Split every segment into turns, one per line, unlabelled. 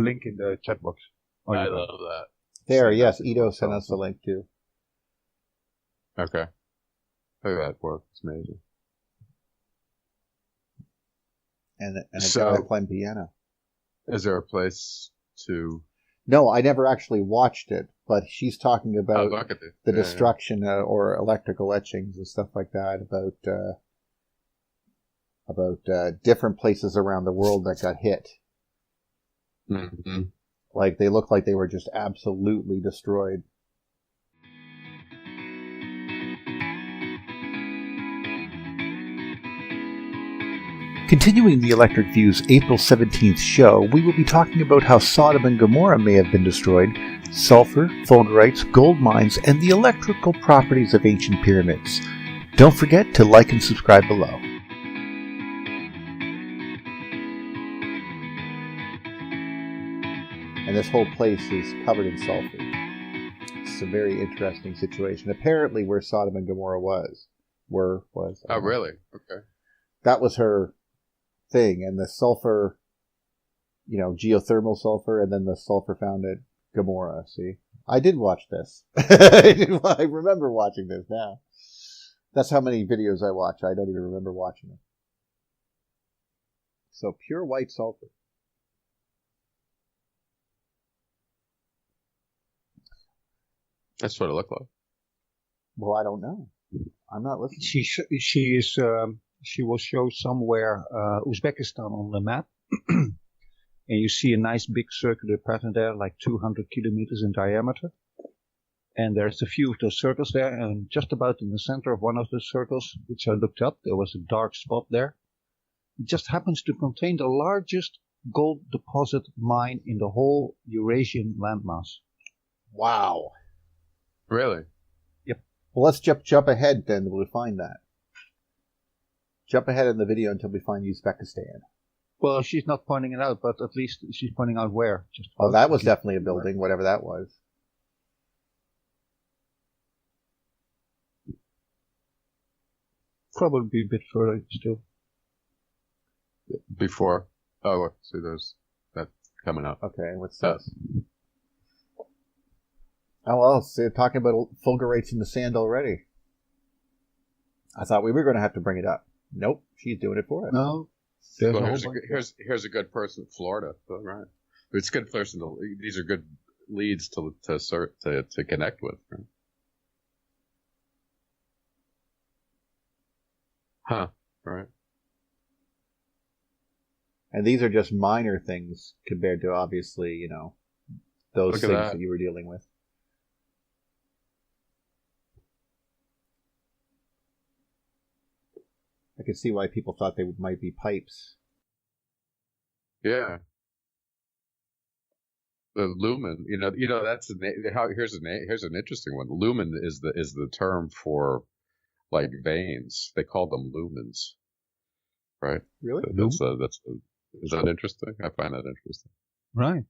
link in the chat box.
Oh, I love that.
There, yes, Ito sent us a link too.
Okay. Look at that work. It's amazing.
And a guy playing piano.
Is there a place to...
No, I never actually watched it, but she's talking about the destruction or electrical etchings and stuff like that, about different places around the world that got hit.
Mm-hmm.
Like, they look like they were just absolutely destroyed. Continuing the Electric View's April 17th show, we will be talking about how Sodom and Gomorrah may have been destroyed, sulfur, fulgurites, gold mines, and the electrical properties of ancient pyramids. Don't forget to like and subscribe below. And this whole place is covered in sulfur. It's a very interesting situation. Apparently where Sodom and Gomorrah was.
Oh, really? Okay.
That was her thing, and the sulfur, geothermal sulfur, and then the sulfur found at Gomorrah. See, I did watch this. I remember watching this now. That's how many videos I watch. I don't even remember watching them. So pure white sulfur.
That's what it looked like.
Well, I don't know. I'm not listening.
She will show somewhere Uzbekistan on the map. And you see a nice big circular pattern there, like 200 kilometers in diameter. And there's a few of those circles there, and just about in the center of one of those circles, which I looked up, there was a dark spot there. It just happens to contain the largest gold deposit mine in the whole Eurasian landmass.
Wow.
Really?
Yep. Well, let's jump ahead then till we find that. Jump ahead in the video until we find Uzbekistan.
Well, she's not pointing it out, but at least she's pointing out where.
Oh, that was definitely a building, whatever that was.
Probably a bit further still.
Before. Oh, see, there's that coming up.
Okay, what's this? Oh, well, see, talking about fulgurites in the sand already. I thought we were going to have to bring it up. Nope, she's doing it for us.
No.
Well, here's a good person, Florida. All right, it's a good person. These are good leads to connect with. Right? Huh. Right.
And these are just minor things compared to, obviously, those things that you were dealing with. I could see why people thought they might be pipes.
Yeah. The lumen, that's here's an interesting one. Lumen is the term for like veins. They call them lumens, right?
Really?
Is that interesting? I find that interesting.
Right.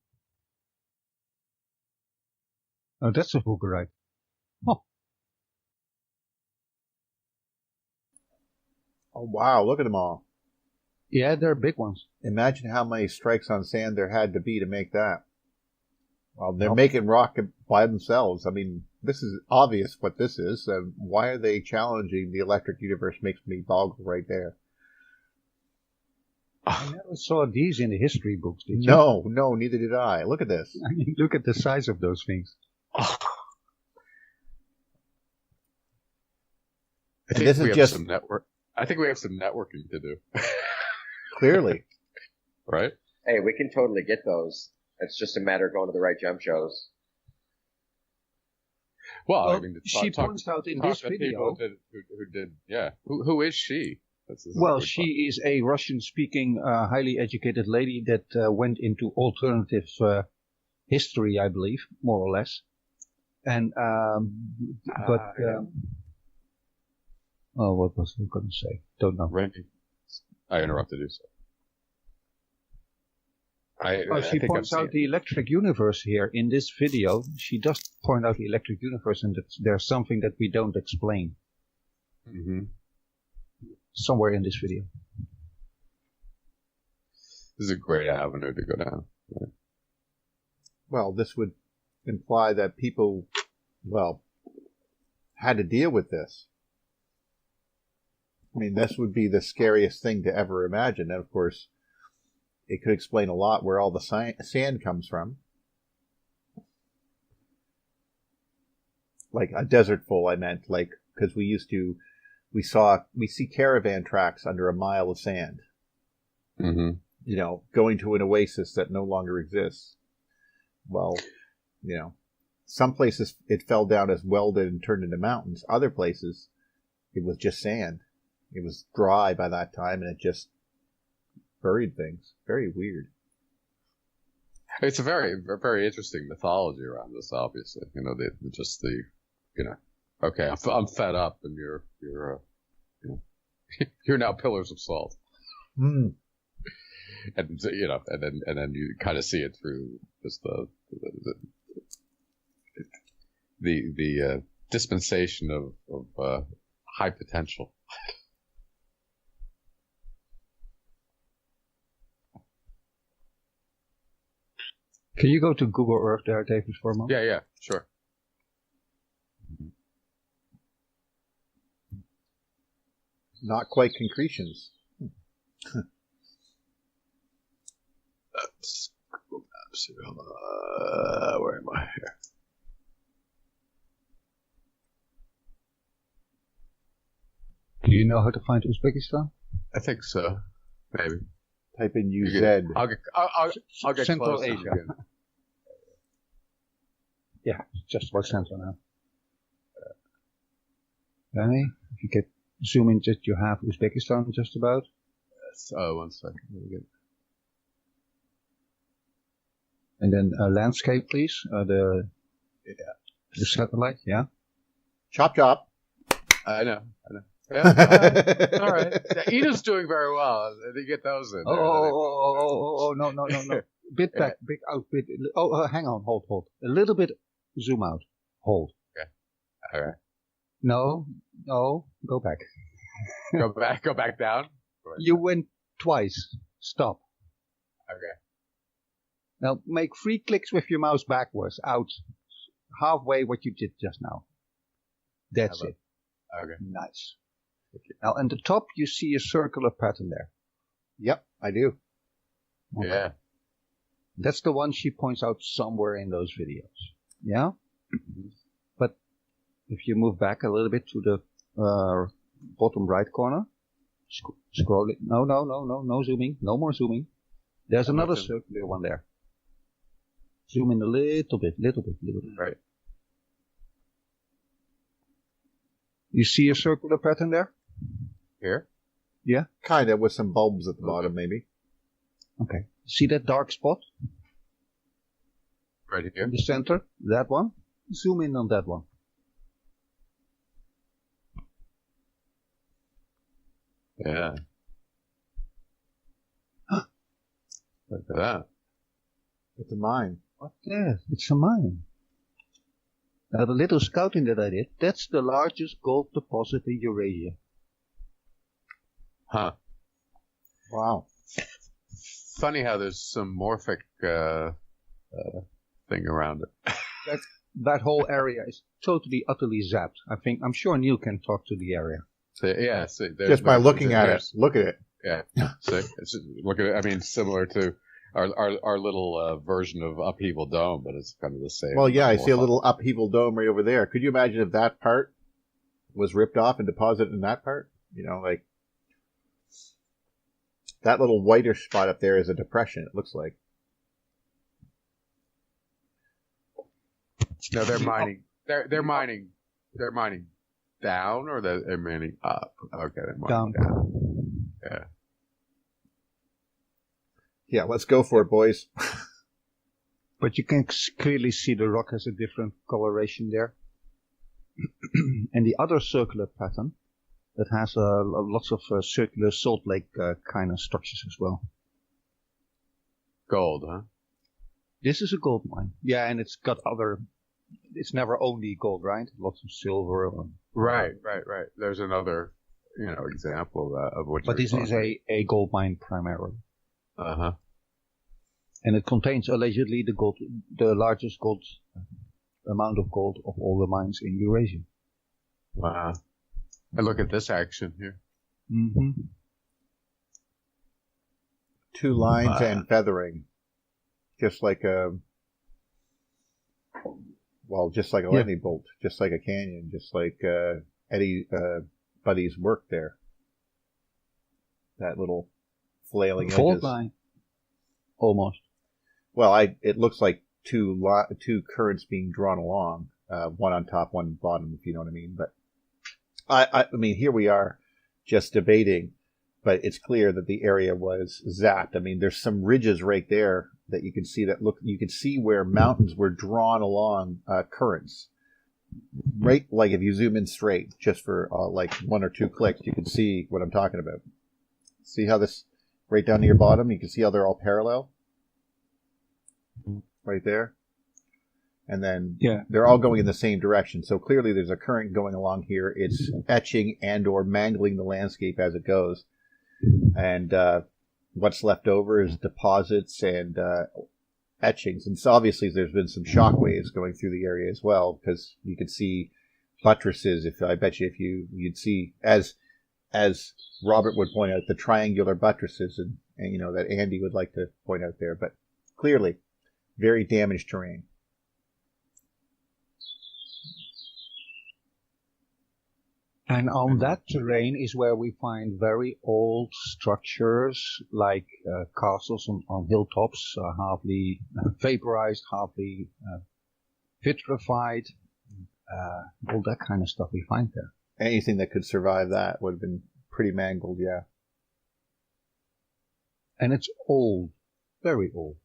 Oh, that's a fulgurite. Oh.
Oh, wow, look at them all.
Yeah, they're big ones.
Imagine how many strikes on sand there had to be to make that. Well, they're making rock by themselves. I mean, this is obvious what this is. Why are they challenging the electric universe makes me boggle right there.
I never saw these in the history books, did you?
No, neither did I. Look at this.
I mean, look at the size of those things.
I
think this is just
some network. I think we have some networking to do.
Clearly.
Right?
Hey, we can totally get those. It's just a matter of going to the right jump shows.
Well, I mean,
she points out in this video.
Who did, yeah. Who is she?
Well, she is a Russian-speaking, highly educated lady that went into alternative history, I believe, more or less. And, what was I going to say? Don't know.
Randy, I interrupted you. So.
She points out the electric universe here in this video. She does point out the electric universe, and that there's something that we don't explain.
Mm-hmm.
Somewhere in this video.
This is a great avenue to go down. Right?
Well, this would imply that people, well, had to deal with this. I mean, this would be the scariest thing to ever imagine. And of course, it could explain a lot where all the sand comes from. Like a desert full, I meant, like, because we see caravan tracks under a mile of sand.
Mm-hmm.
You know, going to an oasis that no longer exists. Well, you know, some places it fell down as welded and turned into mountains. Other places, it was just sand. It was dry by that time, and it just buried things. Very weird.
It's a very, very interesting mythology around this. Obviously, you know, okay, I'm fed up, and you're now pillars of salt.
Hmm.
And you know, and then you kind of see it through just the dispensation of high potential.
Can you go to Google Earth there, David, for a moment?
Yeah, sure.
Not quite concretions.
Google Maps. Where am I here?
Do you know how to find Uzbekistan?
I think so. Maybe.
Type in UZ.
I'll get
Central
close
Asia.
again.
Yeah, just about central now. Okay, if you get zoom in, just you have Uzbekistan just about.
Yes. Oh, 1 second. Really good.
And then landscape, please. The satellite, yeah.
Chop chop.
I know. Yeah, all right. Yeah, Eda's doing very well. They get those in there.
Oh, no. Bit back, bit out, bit. Hang on, hold. A little bit zoom out. Hold.
Okay. All right.
No, go back.
Go back down.
You went twice. Stop.
Okay.
Now make 3 clicks with your mouse backwards, out, halfway what you did just now. That's it.
Okay.
Nice. Now at the top you see a circular pattern there.
Yep, I do.
Okay.
Yeah.
That's the one she points out somewhere in those videos. Yeah? But if you move back a little bit to the bottom right corner, scroll it. No zooming. No more zooming. There's another circular one there. Zoom in a little bit.
Right.
You see a circular pattern there?
Here?
Yeah?
Kind of, with some bulbs at the bottom, maybe.
Okay. See that dark spot?
Right here?
In the center? That one? Zoom in on that one.
Yeah. Look at that.
It's a mine.
What? Yes, it's a mine. Now the little scouting that I did, that's the largest gold deposit in Eurasia.
Huh.
Wow.
Funny how there's some morphic thing around it.
That whole area is totally, utterly zapped. I'm sure Neil can talk to the area.
See,
just by looking at it. Look at it.
Yeah. See, look at it. I mean, similar to our little version of Upheaval Dome, but it's kind of the same.
Well, yeah, I see a little upheaval dome right over there. Could you imagine if that part was ripped off and deposited in that part? You know, like that little whiter spot up there is a depression, it looks like.
No, they're mining. They're mining. They're mining down, or they're mining up. Okay, they're mining down. Yeah.
Yeah, let's go for it, boys.
But you can clearly see the rock has a different coloration there. And the other circular pattern that has lots of circular salt lake kind of structures as well.
Gold, huh?
This is a gold mine. Yeah, and it's got other... It's never only gold, right? Lots of silver.
Right. There's another, example of that. Of what.
But this is a gold mine primarily.
Uh-huh.
And it contains allegedly the largest gold amount of gold of all the mines in Eurasia.
Wow. And look at this action here.
Mm-hmm.
2 lines and feathering. Just like just like a lightning bolt, just like a canyon, just like Buddy's work there. That little flailing
Fault
edges.
line. Almost.
Well, it looks like two currents being drawn along, one on top, one bottom, if you know what I mean. But I mean, here we are just debating, but it's clear that the area was zapped. I mean, there's some ridges right there that you can see you can see where mountains were drawn along currents. Right, like if you zoom in straight, just for like 1 or 2 clicks, you can see what I'm talking about. See how this, right down to your bottom, you can see how they're all parallel? Right there. And then they're all going in the same direction. So clearly there's a current going along here. It's etching and or mangling the landscape as it goes. And what's left over is deposits and etchings. And so obviously there's been some shock waves going through the area as well, because you could see buttresses. I bet you you'd see, as Robert would point out, the triangular buttresses and you know, that Andy would like to point out there. But clearly, very damaged terrain.
And on that terrain is where we find very old structures, like castles on hilltops, halfly vaporized, halfly vitrified, all that kind of stuff we find there.
Anything that could survive that would have been pretty mangled, yeah.
And it's old, very old.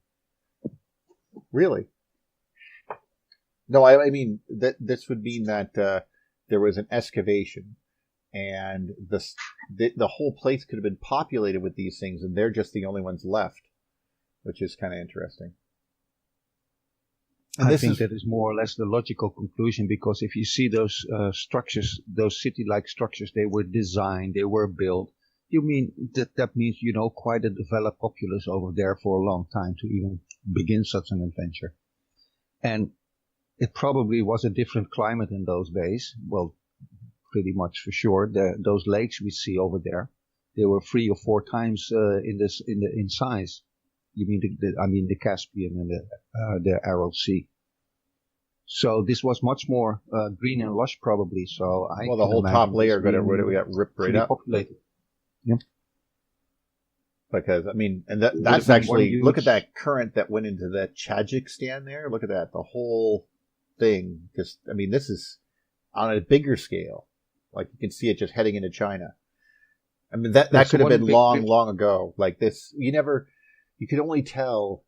Really? No, I mean, this would mean that there was an excavation, and the whole place could have been populated with these things, and they're just the only ones left, which is kind of interesting. And
I think that is more or less the logical conclusion, because if you see those structures, those city-like structures, they were designed, they were built. You mean that means, you know, quite a developed populace over there for a long time to even begin such an adventure. And it probably was a different climate in those days. Well, pretty much for sure. Those lakes we see over there, they were 3 or 4 times in size. You mean the Caspian and the Aral Sea. So this was much more green and lush, probably. So
the whole top layer got ripped right up.
Populated. Yeah.
Because I mean, and that's actually, look at that current that went into the Tajikistan there. Look at that, the whole thing. Just, I mean, this is on a bigger scale. Like you can see it just heading into China. I mean, that could have been long ago. Like this, you could only tell.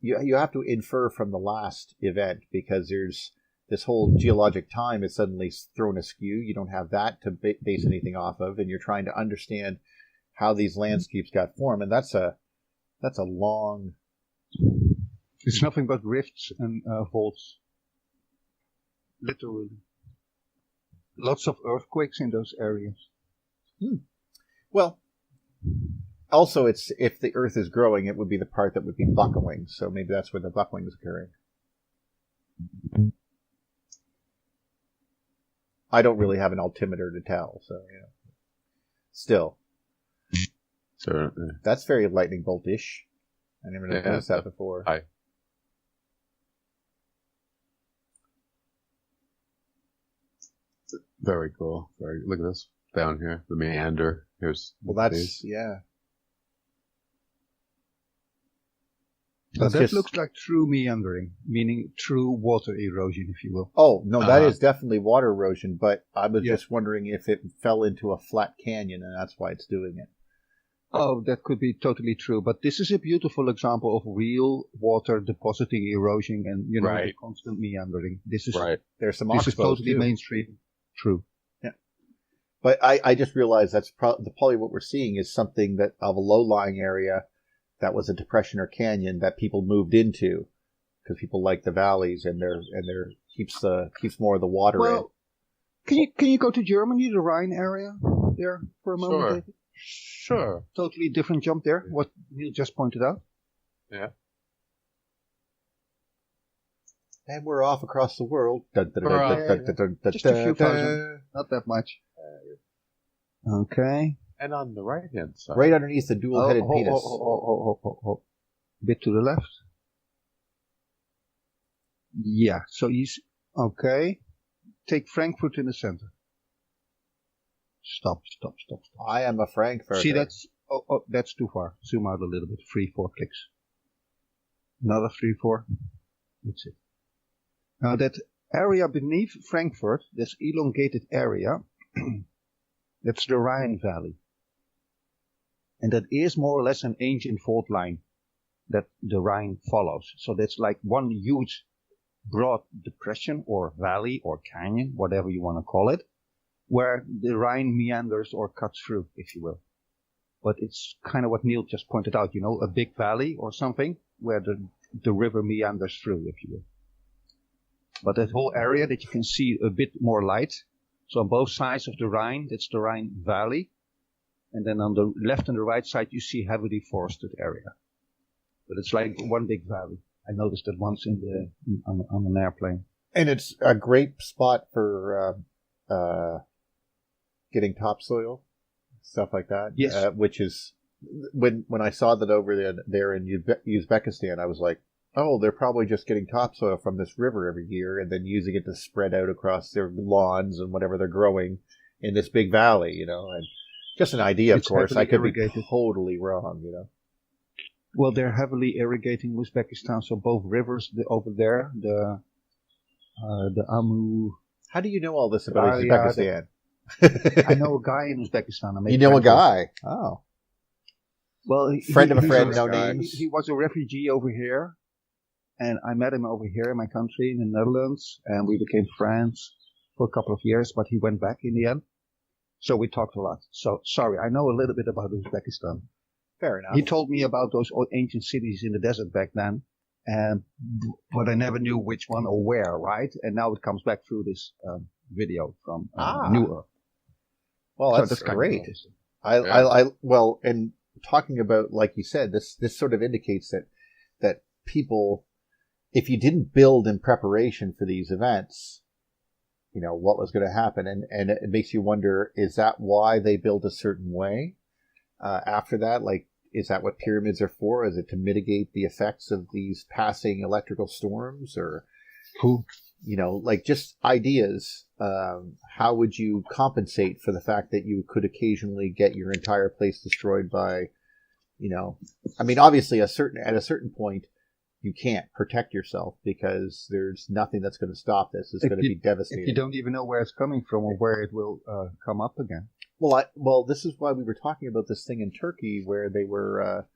You have to infer from the last event, because there's this whole geologic time is suddenly thrown askew. You don't have that to base anything off of, and you're trying to understand how these landscapes got formed, and that's a long.
It's nothing but rifts and faults. Literally, lots of earthquakes in those areas.
Well, also, if the Earth is growing, it would be the part that would be buckling. So maybe that's where the buckling is occurring. I don't really have an altimeter to tell, so you know. Still,
so
that's very lightning bolt-ish. I never noticed that before.
Very cool. Look at this down here, the meander.
That's.
That looks like true meandering, meaning true water erosion, if you will.
Oh, no, that is definitely water erosion, but I was just wondering if it fell into a flat canyon and that's why it's doing it.
Oh, that could be totally true, but this is a beautiful example of real water depositing erosion and, you know, the constant meandering. This is
There's some
this is totally mainstream. True.
Yeah. But I just realized that's probably what we're seeing is something that of a low-lying area that was a depression or canyon that people moved into because people like the valleys and there keeps more of the water in.
Can you go to Germany, the Rhine area there for a moment?
Sure.
Totally different jump there. What you just pointed out.
Yeah.
And we're off across the world.
Just a few thousand, not that much. Okay.
And on the right-hand side.
Right underneath the dual-headed penis.
Bit to the left. Yeah, so okay. Take Frankfurt in the center. Stop.
I am a Frankfurter.
See, that's too far. Zoom out a little bit. 3-4 clicks. Another 3-4. That's it. Now that area beneath Frankfurt, this elongated area, that's the Rhine Valley. And that is more or less an ancient fault line that the Rhine follows. So that's like one huge broad depression or valley or canyon, whatever you want to call it, where the Rhine meanders or cuts through, if you will. But it's kind of what Neil just pointed out, a big valley or something where the river meanders through, if you will. But that whole area that you can see a bit more light. So on both sides of the Rhine, that's the Rhine Valley. And then on the left and the right side, you see heavily forested area. But it's like one big valley. I noticed that once on an airplane.
And it's a great spot for getting topsoil, stuff like that.
Yes.
Which is, when I saw that over there in Uzbekistan, I was like, oh, they're probably just getting topsoil from this river every year and then using it to spread out across their lawns and whatever they're growing in this big valley, and just an idea, of course. I could be totally wrong,
Well, they're heavily irrigating Uzbekistan, so both rivers over there, the Amu.
How do you know all this about Uzbekistan?
I know a guy in Uzbekistan.
You know a guy? Oh.
Well,
friend of a friend, no names.
He was a refugee over here, and I met him over here in my country, in the Netherlands, and we became friends for a couple of years, but he went back in the end. So we talked a lot. So, sorry, I know a little bit about Uzbekistan.
Fair enough.
He told me about those ancient cities in the desert back then, but I never knew which one or where, right? And now it comes back through this video from New Earth.
Well, that's great. Well, and talking about, like you said, this sort of indicates that people, if you didn't build in preparation for these events, what was going to happen, and it makes you wonder: is that why they build a certain way? After that, like, is that what pyramids are for? Is it to mitigate the effects of these passing electrical storms, or like just ideas? How would you compensate for the fact that you could occasionally get your entire place destroyed by, I mean, obviously at a certain point, you can't protect yourself because there's nothing that's going to stop this. It's going to be devastating.
If you don't even know where it's coming from or where it will come up again.
Well, this is why we were talking about this thing in Turkey where they were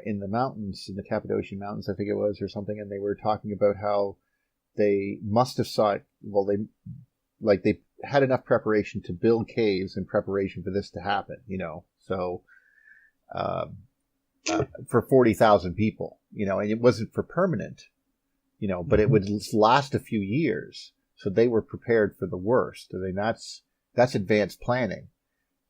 in the mountains, in the Cappadocian Mountains, I think it was, or something, and they were talking about how they must have they had enough preparation to build caves in preparation for this to happen, So for 40,000 people, and it wasn't for permanent, but it would last a few years. So they were prepared for the worst. I mean, that's advanced planning.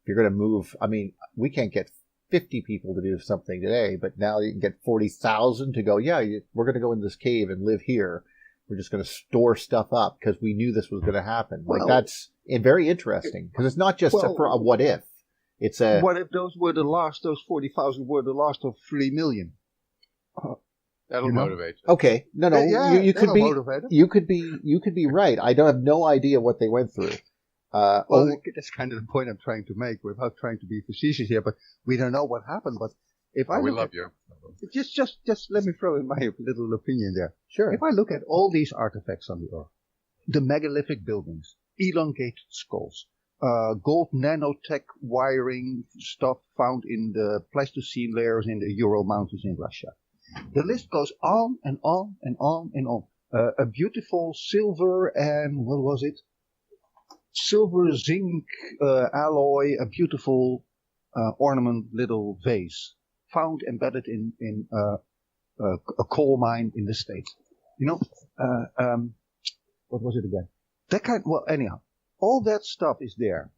If you're going to move, I mean, we can't get 50 people to do something today, but now you can get 40,000 to go, we're going to go in this cave and live here. We're just going to store stuff up because we knew this was going to happen. Well, that's very interesting because it's not just a what if. It's a...
What if those 40,000 were the last of 3 million?
That'll motivate you.
Okay. No. You could be right. I don't have no idea what they went through.
That's kind of the point I'm trying to make without trying to be facetious here, but we don't know what happened. But
we love you.
Just let me throw in my little opinion there.
Sure.
If I look at all these artifacts on the Earth, the megalithic buildings, elongated skulls, gold nanotech wiring stuff found in the Pleistocene layers in the Ural Mountains in Russia. The list goes on and on and on and on. A beautiful silver and, what was it? Silver zinc alloy, a beautiful ornament little vase found embedded in a coal mine in the States. What was it again? Anyhow, all that stuff is there.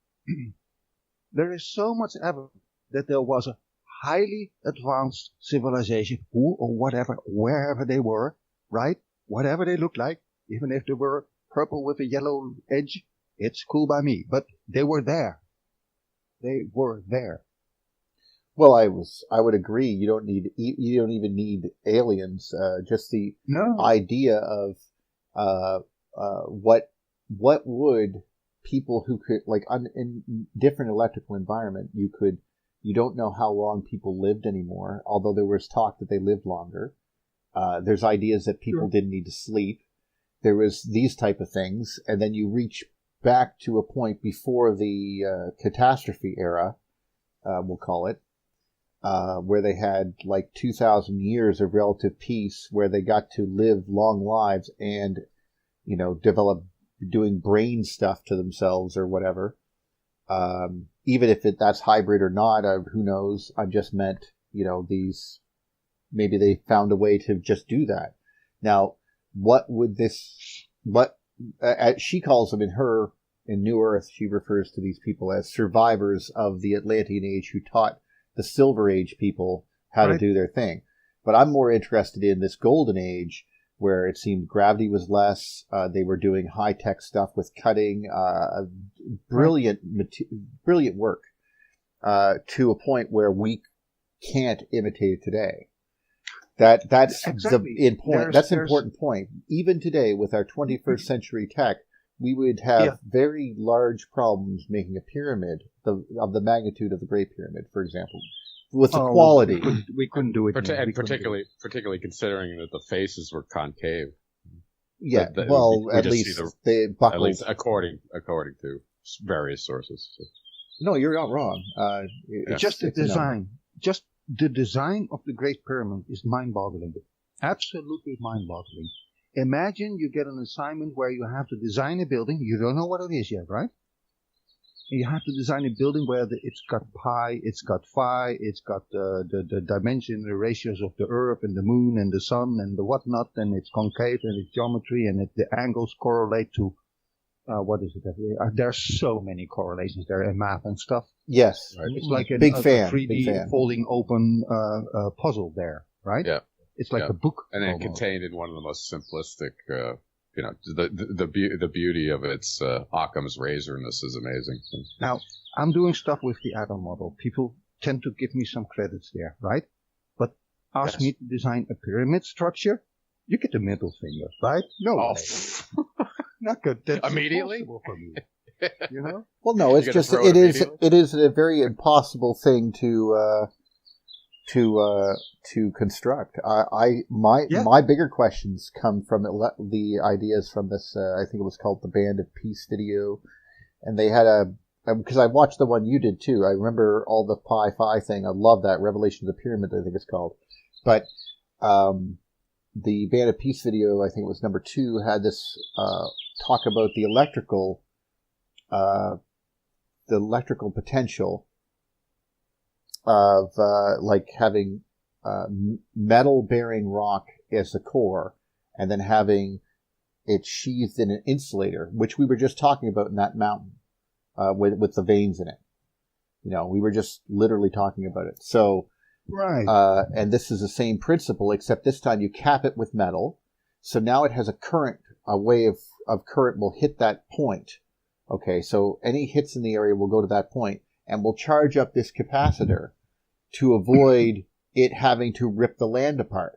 There is so much evidence that there was a highly advanced civilization, who or whatever, wherever they were, right? whatever they look like, even if they were purple with a yellow edge, it's cool by me. But they were there. They were there.
Well, I would agree. You don't even need aliens. Just the idea of what would people who could, like, in different electrical environment, you don't know how long people lived anymore, although there was talk that they lived longer. There's ideas that people didn't need to sleep. There was these type of things, and then you reach back to a point before the catastrophe era, we'll call it, where they had like 2,000 years of relative peace, where they got to live long lives and, develop doing brain stuff to themselves or whatever. Even if that's hybrid or not, who knows? I just meant, maybe they found a way to just do that. Now, she calls them in New Earth, she refers to these people as survivors of the Atlantean Age who taught the Silver Age people how to do their thing. But I'm more interested in this Golden Age, where it seemed gravity was less. They were doing high-tech stuff with cutting, brilliant work, to a point where we can't imitate it today. That's exactly. That's an important point. Even today, with our 21st century tech, we would have very large problems making a pyramid of the magnitude of the Great Pyramid, for example, with the quality.
We couldn't do it.
Particularly considering that the faces were concave.
Yeah, at least they buckled.
At least according to various sources. So.
No, you're not wrong.
Just the design. Just the design of the Great Pyramid is mind-boggling. Absolutely mind-boggling. Imagine you get an assignment where you have to design a building. You don't know what it is yet, right? You have to design a building where it's got pi, it's got phi, it's got the dimension, the ratios of the Earth and the Moon and the Sun and the whatnot, and it's concave and it's geometry and the angles correlate to what is it? There's so many correlations there in math and stuff.
Yes,
right. It's like a
3D
folding open puzzle there, right?
Yeah.
It's like a book.
And then contained in one of the most simplistic, the beauty of its Occam's razorness is amazing.
Now, I'm doing stuff with the atom model. People tend to give me some credits there, right? But ask me to design a pyramid structure, you get the middle finger, right? No way. Not good. That's
immediately
for me.
Well, no, it's just it is a very impossible thing to construct. My bigger questions come from the ideas from this. I think it was called the Band of Peace video, and they had because I watched the one you did too. I remember all the phi thing. I love that Revelation of the Pyramid. I think it's called, but the Band of Peace video, I think it was number 2, had this talk about the electrical potential of like having metal-bearing rock as the core, and then having it sheathed in an insulator, which we were just talking about in that mountain with the veins in it. We were just literally talking about it. So,
right.
And this is the same principle, except this time you cap it with metal. So now it has a current, a way of current will hit that point. Okay, so any hits in the area will go to that point, and will charge up this capacitor to avoid it having to rip the land apart.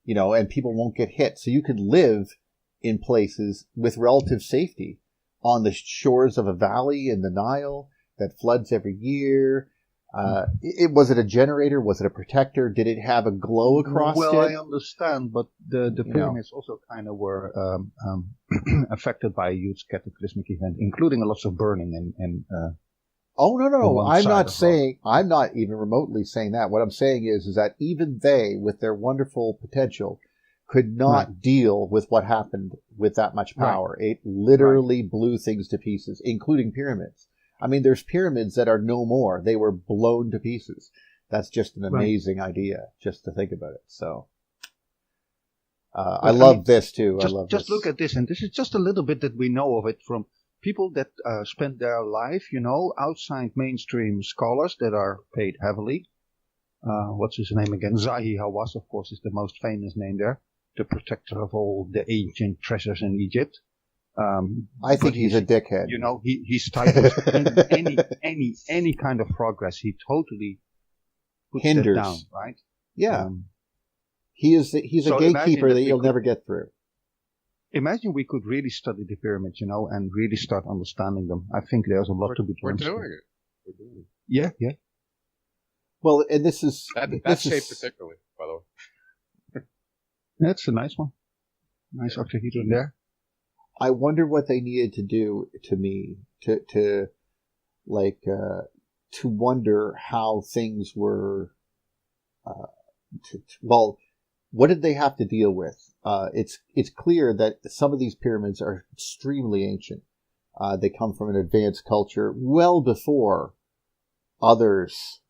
And people won't get hit. So you could live in places with relative safety on the shores of a valley in the Nile that floods every year. Was it a generator? Was it a protector? Did it have a glow across it?
Well, I understand, but the pyramids also kind of were affected by a huge cataclysmic event, including lots of burning and
Oh, no. I'm not even remotely saying that. What I'm saying is that even they, with their wonderful potential, could not deal with what happened with that much power. Right. It literally blew things to pieces, including pyramids. I mean, there's pyramids that are no more. They were blown to pieces. That's just an amazing idea, just to think about it. So, I love this too.
Just look at this, and this is just a little bit that we know of it from people that spend their life, outside mainstream scholars that are paid heavily. What's his name again? Zahi Hawass, of course, is the most famous name there. the protector of all the ancient treasures in Egypt.
I think he's a dickhead.
You know, he stifles any kind of progress. He totally puts
Hinders.
that down, right?
Yeah. He's a gatekeeper that you'll never get through.
Imagine we could really study the pyramids, and really start understanding them. I think there's a lot to be done.
We're doing it.
Yeah.
Well, and this is...
That shape particularly, by the way.
That's a nice one. Nice octahedron there.
I wonder what they needed to do to wonder how things were, what did they have to deal with? It's clear that some of these pyramids are extremely ancient. They come from an advanced culture well before others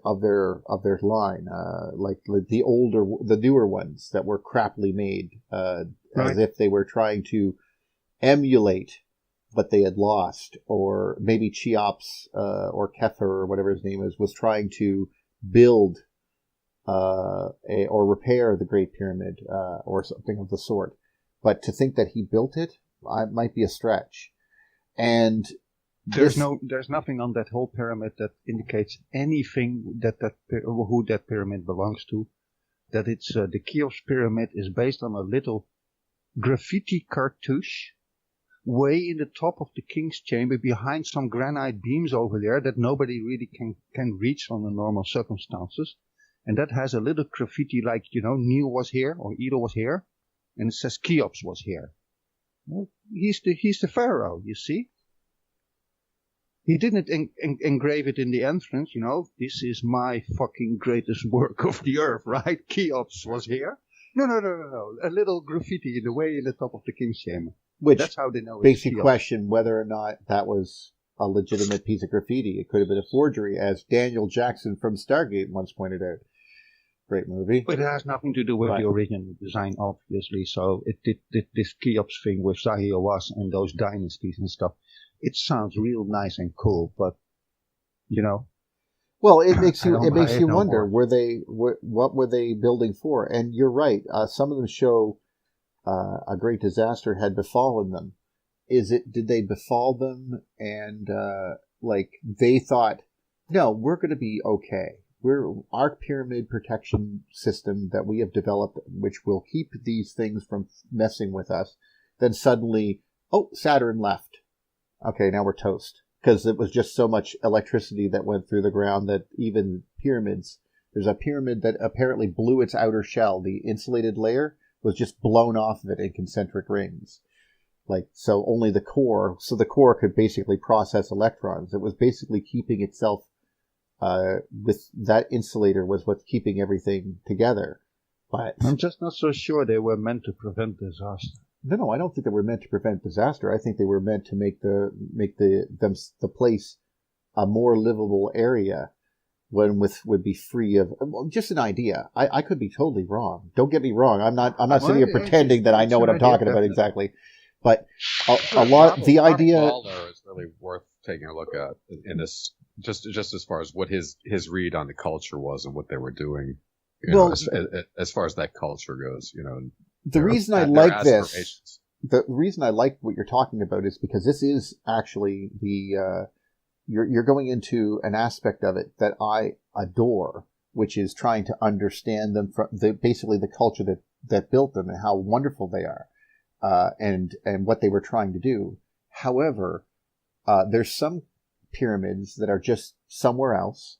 of their line, like the newer ones that were crappily made, as if they were trying to emulate what they had lost, or maybe Cheops or Kepler or whatever his name is was trying to build or repair the Great Pyramid or something of the sort. But to think that he built it might be a stretch. And
there's nothing on that whole pyramid that indicates anything who that pyramid belongs to. That it's the Cheops pyramid is based on a little graffiti cartouche way in the top of the king's chamber behind some granite beams over there that nobody really can reach under normal circumstances. And that has a little graffiti like, Nil was here or Edel was here. And it says Cheops was here. Well, he's the pharaoh, you see. He didn't engrave it in the entrance, This is my fucking greatest work of the earth, right? Cheops was here. No. A little graffiti in the way in the top of the king's chamber.
Which
that's how they know
makes you question whether or not that was a legitimate piece of graffiti. It could have been a forgery, as Daniel Jackson from Stargate once pointed out. Great movie.
But it has nothing to do with the original design, obviously. So it did this Cheops thing with Zahi Hawass and those dynasties and stuff. It sounds real nice and cool, but
Well, it makes you wonder. What were they building for? And you're right. Some of them show a great disaster had befallen them. Did they befall them and they thought, no, we're going to be okay. Our pyramid protection system that we have developed, which will keep these things from messing with us. Then suddenly, Saturn left. Okay, now we're toast. Because it was just so much electricity that went through the ground that even pyramids, there's a pyramid that apparently blew its outer shell. The insulated layer was just blown off of it in concentric rings. So only the core could basically process electrons. It was basically keeping itself, with that insulator was what's keeping everything together. But
I'm just not so sure they were meant to prevent disaster.
No, I don't think they were meant to prevent disaster. I think they were meant to make the place a more livable area, would be free of. Well, just an idea. I could be totally wrong. Don't get me wrong. I'm not sitting here pretending that I know what I'm talking about exactly. But a lot the idea
is really worth taking a look at in this, just as far as what his read on the culture was and what they were doing. As far as that culture goes,
The reason I like this, the reason I like what you're talking about is because this is actually you're going into an aspect of it that I adore, which is trying to understand them from basically the culture that built them and how wonderful they are, and what they were trying to do. However, there's some pyramids that are just somewhere else,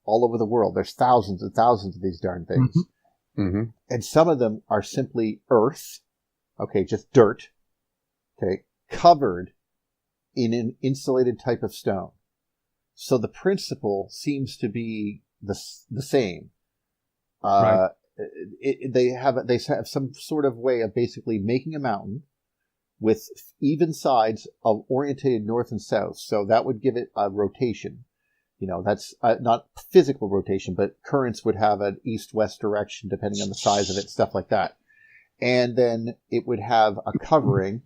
all over the world. There's thousands and thousands of these darn things. Mm-hmm. Mm-hmm. And some of them are simply earth, just dirt, covered in an insulated type of stone. So the principle seems to be the same. Right. They have some sort of way of basically making a mountain with even sides of orientated north and south. So that would give it a rotation. That's not physical rotation, but currents would have an east-west direction depending on the size of it, stuff like that. And then it would have a covering,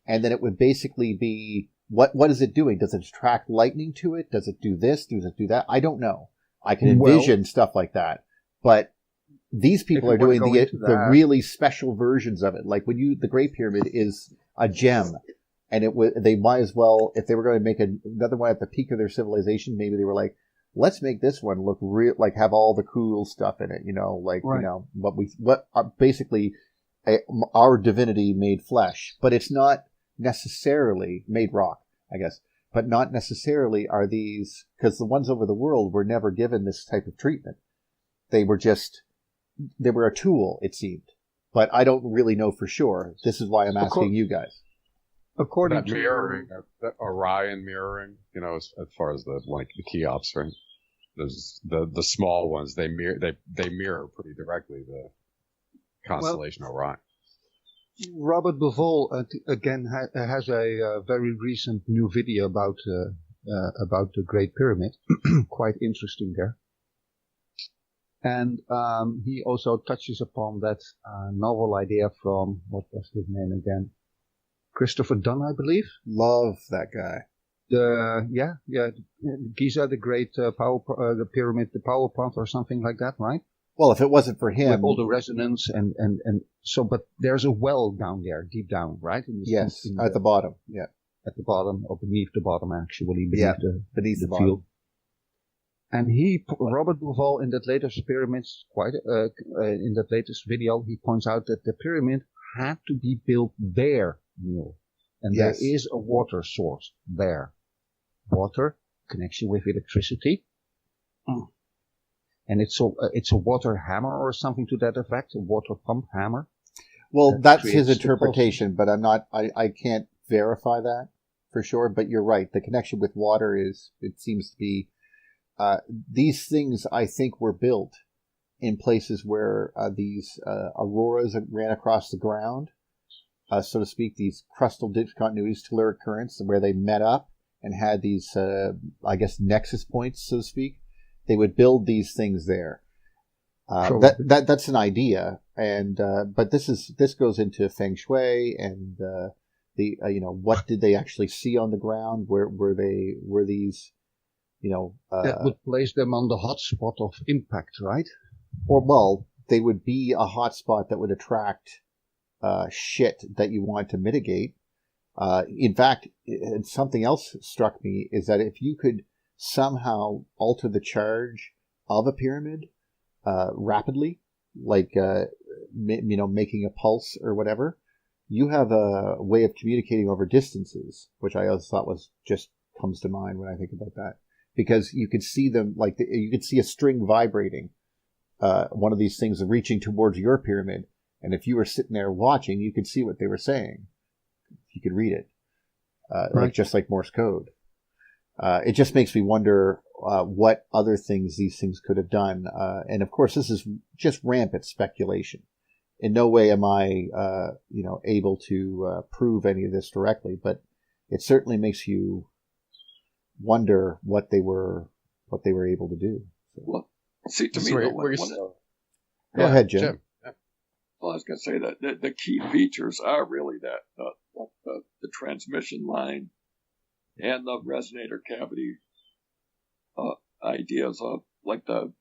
and then it would basically be, what is it doing? Does it attract lightning to it? Does it do this? Does it do that? I don't know. I can envision stuff like that. But these people
If
are
you wanna
doing
go into
the
that.
really special versions of it. Like the Great Pyramid is a gem, and they might as well, if they were going to make another one at the peak of their civilization, maybe they were like, let's make this one look real, like have all the cool stuff in it, like
Right.
basically our divinity made flesh, but it's not necessarily made rock, I guess. But not necessarily are these, because the ones over the world were never given this type of treatment. They were a tool, it seemed. But I don't really know for sure. This is why I'm asking you guys.
According
That
to
mirroring, that Orion mirroring, as far as the Cheops, right? There's the small ones. They mirror pretty directly the constellation Orion.
Robert Bevol again has a very recent new video about the Great Pyramid, quite interesting there. And he also touches upon that novel idea from, what was his name again? Christopher Dunn, I believe.
Love that guy.
Giza, the Great the Pyramid, the power plant, or something like that, right?
Well, if it wasn't for him,
with all the resonance and so, but there's a well down there, deep down, right?
Yes, at the bottom. Yeah,
at the bottom, or beneath the bottom, actually,
beneath the
field.
bottom.
And Robert Bevol, in that latest pyramids, in that latest video, he points out that the pyramid had to be built there, Neil, and
yes.
There is a water source there, water connection with electricity. And it's a water hammer or something to that effect, a water pump hammer.
Well, that's his interpretation, but I can't verify that for sure. But you're right. The connection with water it seems to be, these things I think were built in places where these auroras ran across the ground, so to speak, these crustal discontinuities, telluric currents, where they met up and had these, I guess, nexus points, so to speak. They would build these things there. That's an idea, and but this goes into feng shui and what did they actually see on the ground? Were these
that would place them on the hot spot of impact, right?
Or they would be a hot spot that would attract shit that you want to mitigate. In fact, something else struck me is that if you could somehow alter the charge of a pyramid rapidly, like making a pulse or whatever, you have a way of communicating over distances, which I always thought just comes to mind when I think about that, because you could see them you could see a string vibrating, one of these things reaching towards your pyramid, and if you were sitting there watching, you could see what they were saying. You could read it, right. Just like Morse code. It just makes me wonder what other things these things could have done. And of course, this is just rampant speculation. In no way am I, able to prove any of this directly, but it certainly makes you wonder what they were able to do. So.
Well, see, to me,
go ahead, Jim.
Yeah. Well, I was going to say that the key features are really that the transmission line and the resonator cavity ideas of like the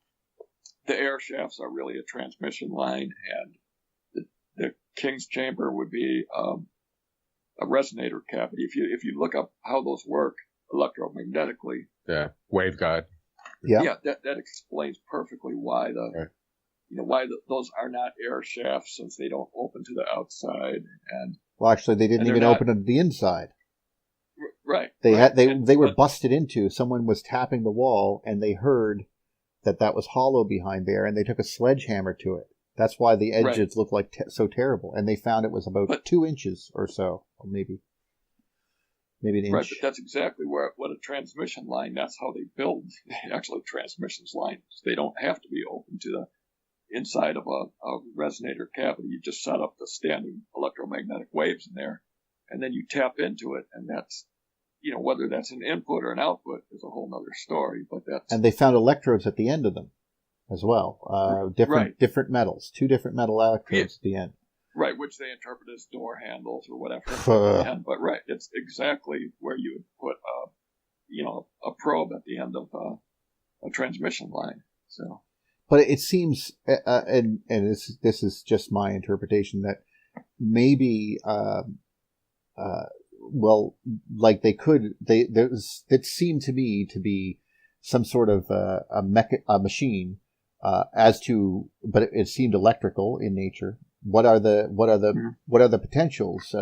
air shafts are really a transmission line, and the King's Chamber would be a resonator cavity. If you look up how those work electromagnetically,
waveguide.
Yeah,
that explains perfectly why those are not air shafts, since they don't open to the outside. And
well, actually, they didn't even open to the inside.
Right.
They were busted into. Someone was tapping the wall, and they heard that was hollow behind there, and they took a sledgehammer to it. That's why the edges look like so terrible. And they found it was about 2 inches or so, or maybe an inch.
Right, but that's exactly what a transmission line. That's how they build actually transmissions lines. They don't have to be open to the inside of a resonator cavity. You just set up the standing electromagnetic waves in there, and then you tap into it, and that's, whether that's an input or an output is a whole other story. But
and they found electrodes at the end of them as well. Different metals, 2 different metal electrodes at the end.
Right, which they interpret as door handles or whatever. But it's exactly where you would put a probe at the end of a transmission line. So
But it seems, and this is just my interpretation, that maybe, well, like it seemed to me to be some sort of a machine, but it seemed electrical in nature. What are the potentials?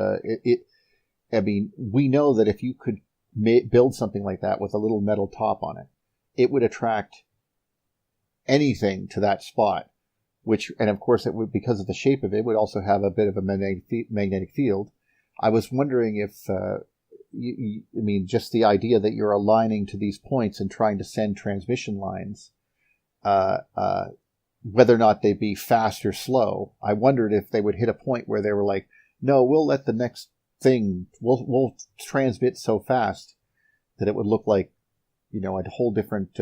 I mean, we know that if you could build something like that with a little metal top on it, it would attract anything to that spot, and of course it would, because of the shape of it, would also have a bit of a magnetic field. I was wondering if, I mean, just the idea that you're aligning to these points and trying to send transmission lines, whether or not they'd be fast or slow. I wondered if they would hit a point where they were like, no, we'll let the next thing, we'll transmit so fast that it would look like, a whole different,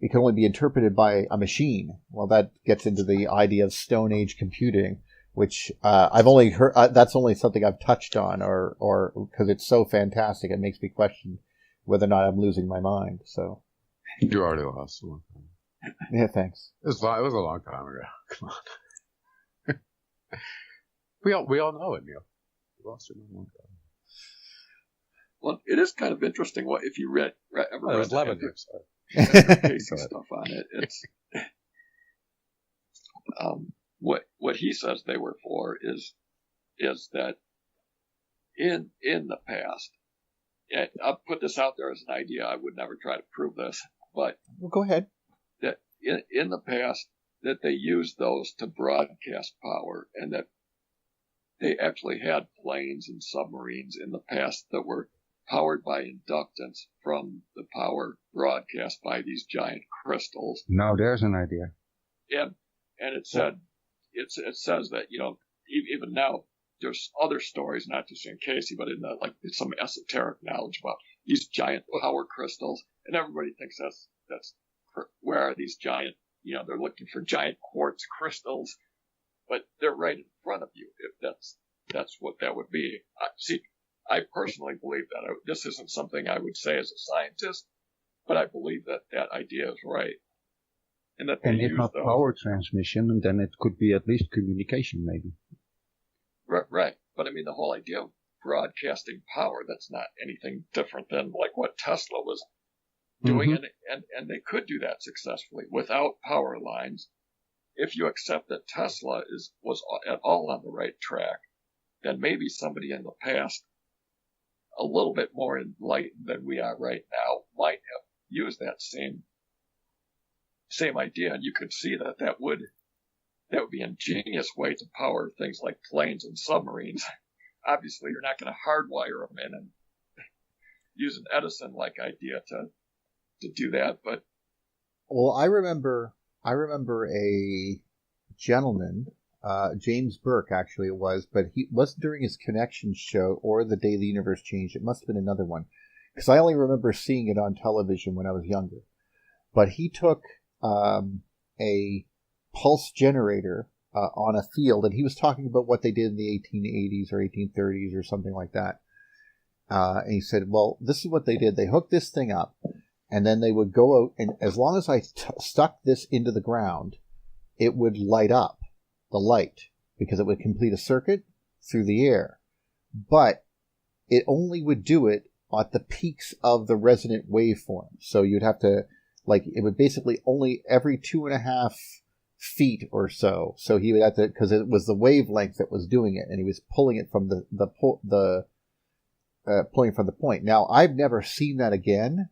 it can only be interpreted by a machine. Well, that gets into the idea of Stone Age computing, which I've only heard. That's only something I've touched on, or because it's so fantastic, it makes me question whether or not I'm losing my mind. So
you already lost one.
Yeah, thanks.
It was a long time ago. Come on. we all know it, Neil. You lost it a long time.
Well, it is kind of interesting. What if you read?
It was 11 years.
Casey stuff on it. It's what he says they were for is that in the past, and I'll put this out there as an idea. I would never try to prove this, but
well, go ahead.
That in the past that they used those to broadcast power, and that they actually had planes and submarines in the past that were powered by inductance from the power broadcast by these giant crystals.
Now there's an idea.
And it said, it says that, even now there's other stories, not just in Casey, but in some esoteric knowledge about these giant power crystals. And everybody thinks that's where are these giant, they're looking for giant quartz crystals, but they're right in front of you. If that's what that would be. I personally believe that. This isn't something I would say as a scientist, but I believe that idea is right. And
if not power transmission, then it could be at least communication, maybe.
Right. But I mean, the whole idea of broadcasting power, that's not anything different than like what Tesla was doing. Mm-hmm. And they could do that successfully without power lines. If you accept that Tesla was at all on the right track, then maybe somebody in the past, a little bit more enlightened than we are right now, might have used that same idea. And you could see that would be an ingenious way to power things like planes and submarines. Obviously, you're not going to hardwire them in and use an Edison-like idea to do that. But
well, I remember a gentleman, James Burke, actually it was, but he wasn't during his Connections show or the Day the Universe Changed. It must have been another one, because I only remember seeing it on television when I was younger. But he took a pulse generator on a field, and he was talking about what they did in the 1880s or 1830s or something like that. And he said, well, this is what they did. They hooked this thing up, and then they would go out, and as long as I stuck this into the ground, it would light up the light, because it would complete a circuit through the air. But it only would do it at the peaks of the resonant waveform. So you'd have to, it would basically only every 2.5 feet or so. So he would have to, because it was the wavelength that was doing it, and he was pulling it from pulling from the point. Now, I've never seen that again.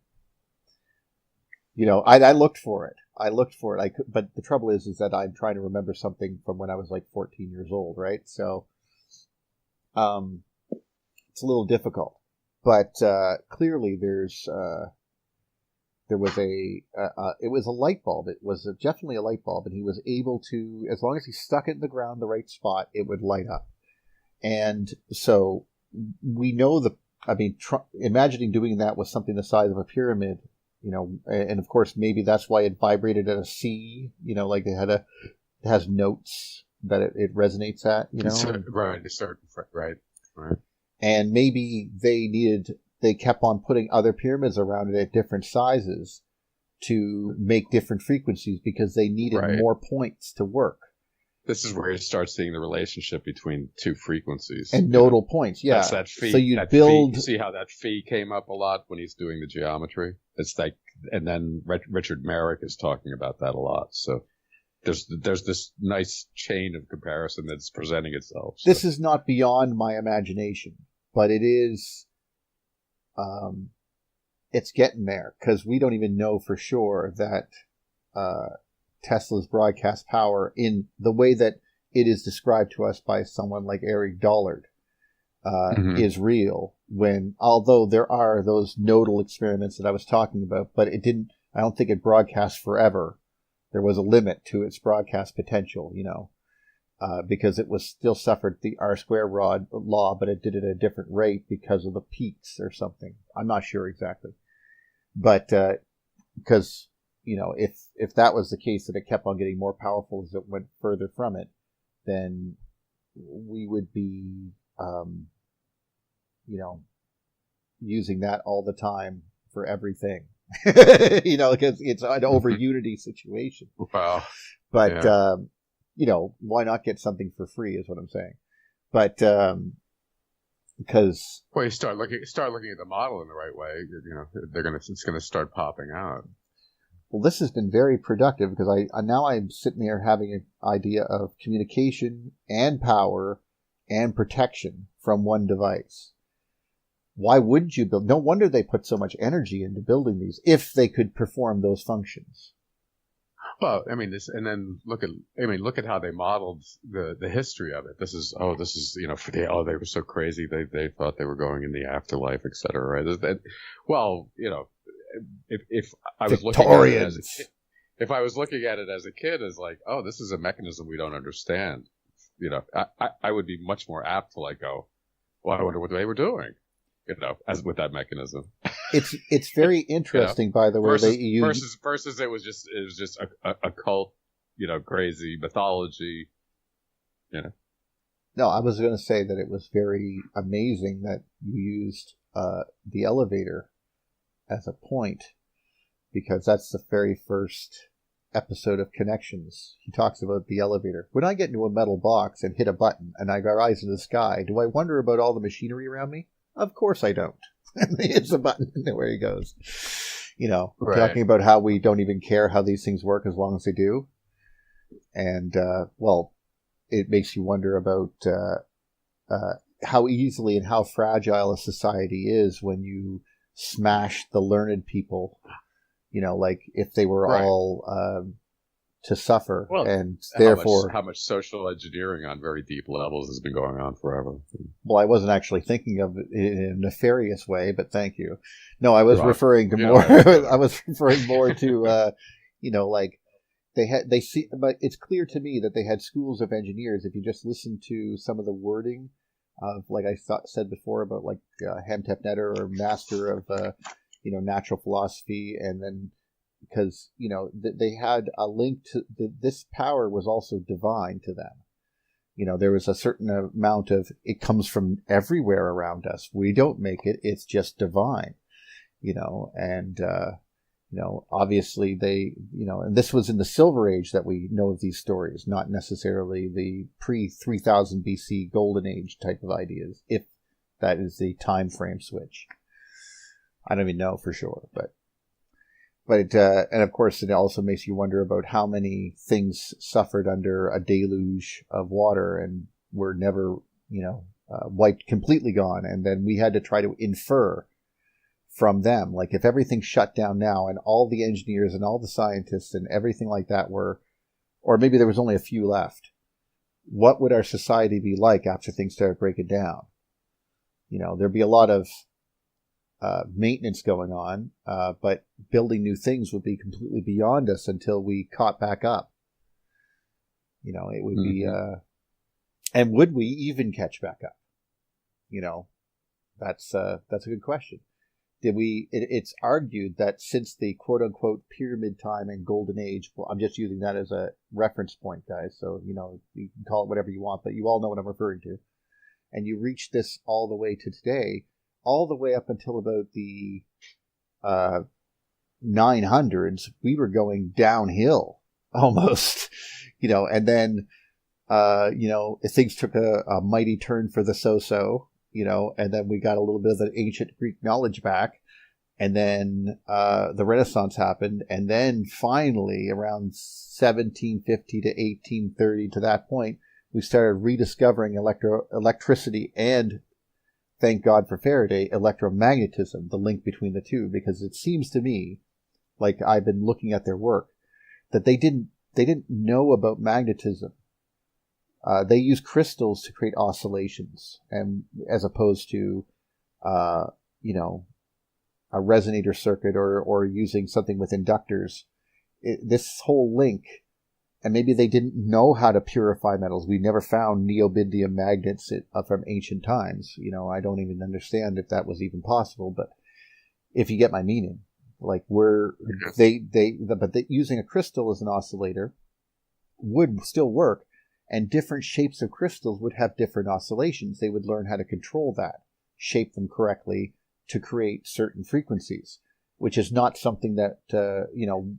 I looked for it. But the trouble is that I'm trying to remember something from when I was 14 years old, right? So, it's a little difficult. But clearly, there was it was a light bulb. It was definitely a light bulb, and he was able to, as long as he stuck it in the ground, the right spot, it would light up. And so we know imagining doing that with something the size of a pyramid. And of course, maybe that's why it vibrated at a C, it has notes that it resonates at,
Right, a certain, right.
And maybe they kept on putting other pyramids around it at different sizes to make different frequencies because they needed more points to work.
This is where you start seeing the relationship between two frequencies.
And nodal points, yeah.
That's that phi.
So you
build... You see how that phi came up a lot when he's doing the geometry? It's like, and then Richard Merrick is talking about that a lot. So there's this nice chain of comparison that's presenting itself. So.
This is not beyond my imagination, but it is... it's getting there, because we don't even know for sure that Tesla's broadcast power, in the way that it is described to us by someone like Eric Dollard, is real. Although there are those nodal experiments that I was talking about, but I don't think it broadcast forever. There was a limit to its broadcast potential, because it was still suffered the R-square law, but it did it at a different rate because of the peaks or something. I'm not sure exactly. But because, if that was the case, that it kept on getting more powerful as it went further from it, then we would be, using that all the time for everything. Because it's an over unity situation.
Wow.
But, why not get something for free is what I'm saying. But, because...
Well, you start looking at the model in the right way, it's going to start popping out.
Well, this has been very productive, because now I'm sitting there having an idea of communication and power and protection from one device. Why wouldn't you build? No wonder they put so much energy into building these, if they could perform those functions.
Well, look at how they modeled the history of it. This is they were so crazy. They thought they were going in the afterlife, et cetera, right? If I was looking at it as a kid, as like, oh, this is a mechanism we don't understand. I would be much more apt to go, well, I wonder what they were doing. As with that mechanism.
It's very interesting, by the way.
Versus it was just a cult, crazy mythology,
No, I was going to say that it was very amazing that you used the elevator as a point, because that's the very first episode of Connections. He talks about the elevator. When I get into a metal box and hit a button and I rise in the sky, do I wonder about all the machinery around me? Of course I don't. He hits a button and there he goes. Right. Talking about how we don't even care how these things work as long as they do. And, it makes you wonder about how easily and how fragile a society is when you smash the learned people, like if they were all to suffer, and therefore
how much social engineering on very deep levels has been going on forever.
Well, I wasn't actually thinking of it in a nefarious way, but thank you. No, I was referring to more. I was referring more to, but it's clear to me that they had schools of engineers. If you just listen to some of the wording of, like I said before, about Hamtep Netter, or master of, natural philosophy, and then. Because, they had a link to this power was also divine to them. There was a certain amount of, it comes from everywhere around us. We don't make it. It's just divine, and, obviously they, and this was in the Silver Age that we know of these stories, not necessarily the pre-3000 BC Golden Age type of ideas, if that is the time frame switch. I don't even know for sure, but and of course, it also makes you wonder about how many things suffered under a deluge of water and were never, wiped, completely gone. And then we had to try to infer from them, like if everything shut down now and all the engineers and all the scientists and everything like that were, or maybe there was only a few left, what would our society be like after things started breaking down? There'd be a lot of maintenance going on, but building new things would be completely beyond us until we caught back up. It would be, and would we even catch back up? That's a good question. It's argued that since the quote unquote pyramid time and golden age, well, I'm just using that as a reference point, guys. So, you can call it whatever you want, but you all know what I'm referring to. And you reach this all the way to today, all the way up until about the 900s, we were going downhill almost, and then, things took a mighty turn for the so-so, and then we got a little bit of the ancient Greek knowledge back. And then the Renaissance happened, and then finally, around 1750 to 1830, to that point, we started rediscovering electricity and, thank God for Faraday, electromagnetism, the link between the two, because it seems to me, like I've been looking at their work, that they didn't know about magnetism. They use crystals to create oscillations, and as opposed to, a resonator circuit or using something with inductors. This whole link, and maybe they didn't know how to purify metals. We never found neodymium magnets from ancient times. I don't even understand if that was even possible, but if you get my meaning, like using a crystal as an oscillator would still work, and different shapes of crystals would have different oscillations. They would learn how to control that, shape them correctly, to create certain frequencies, which is not something that,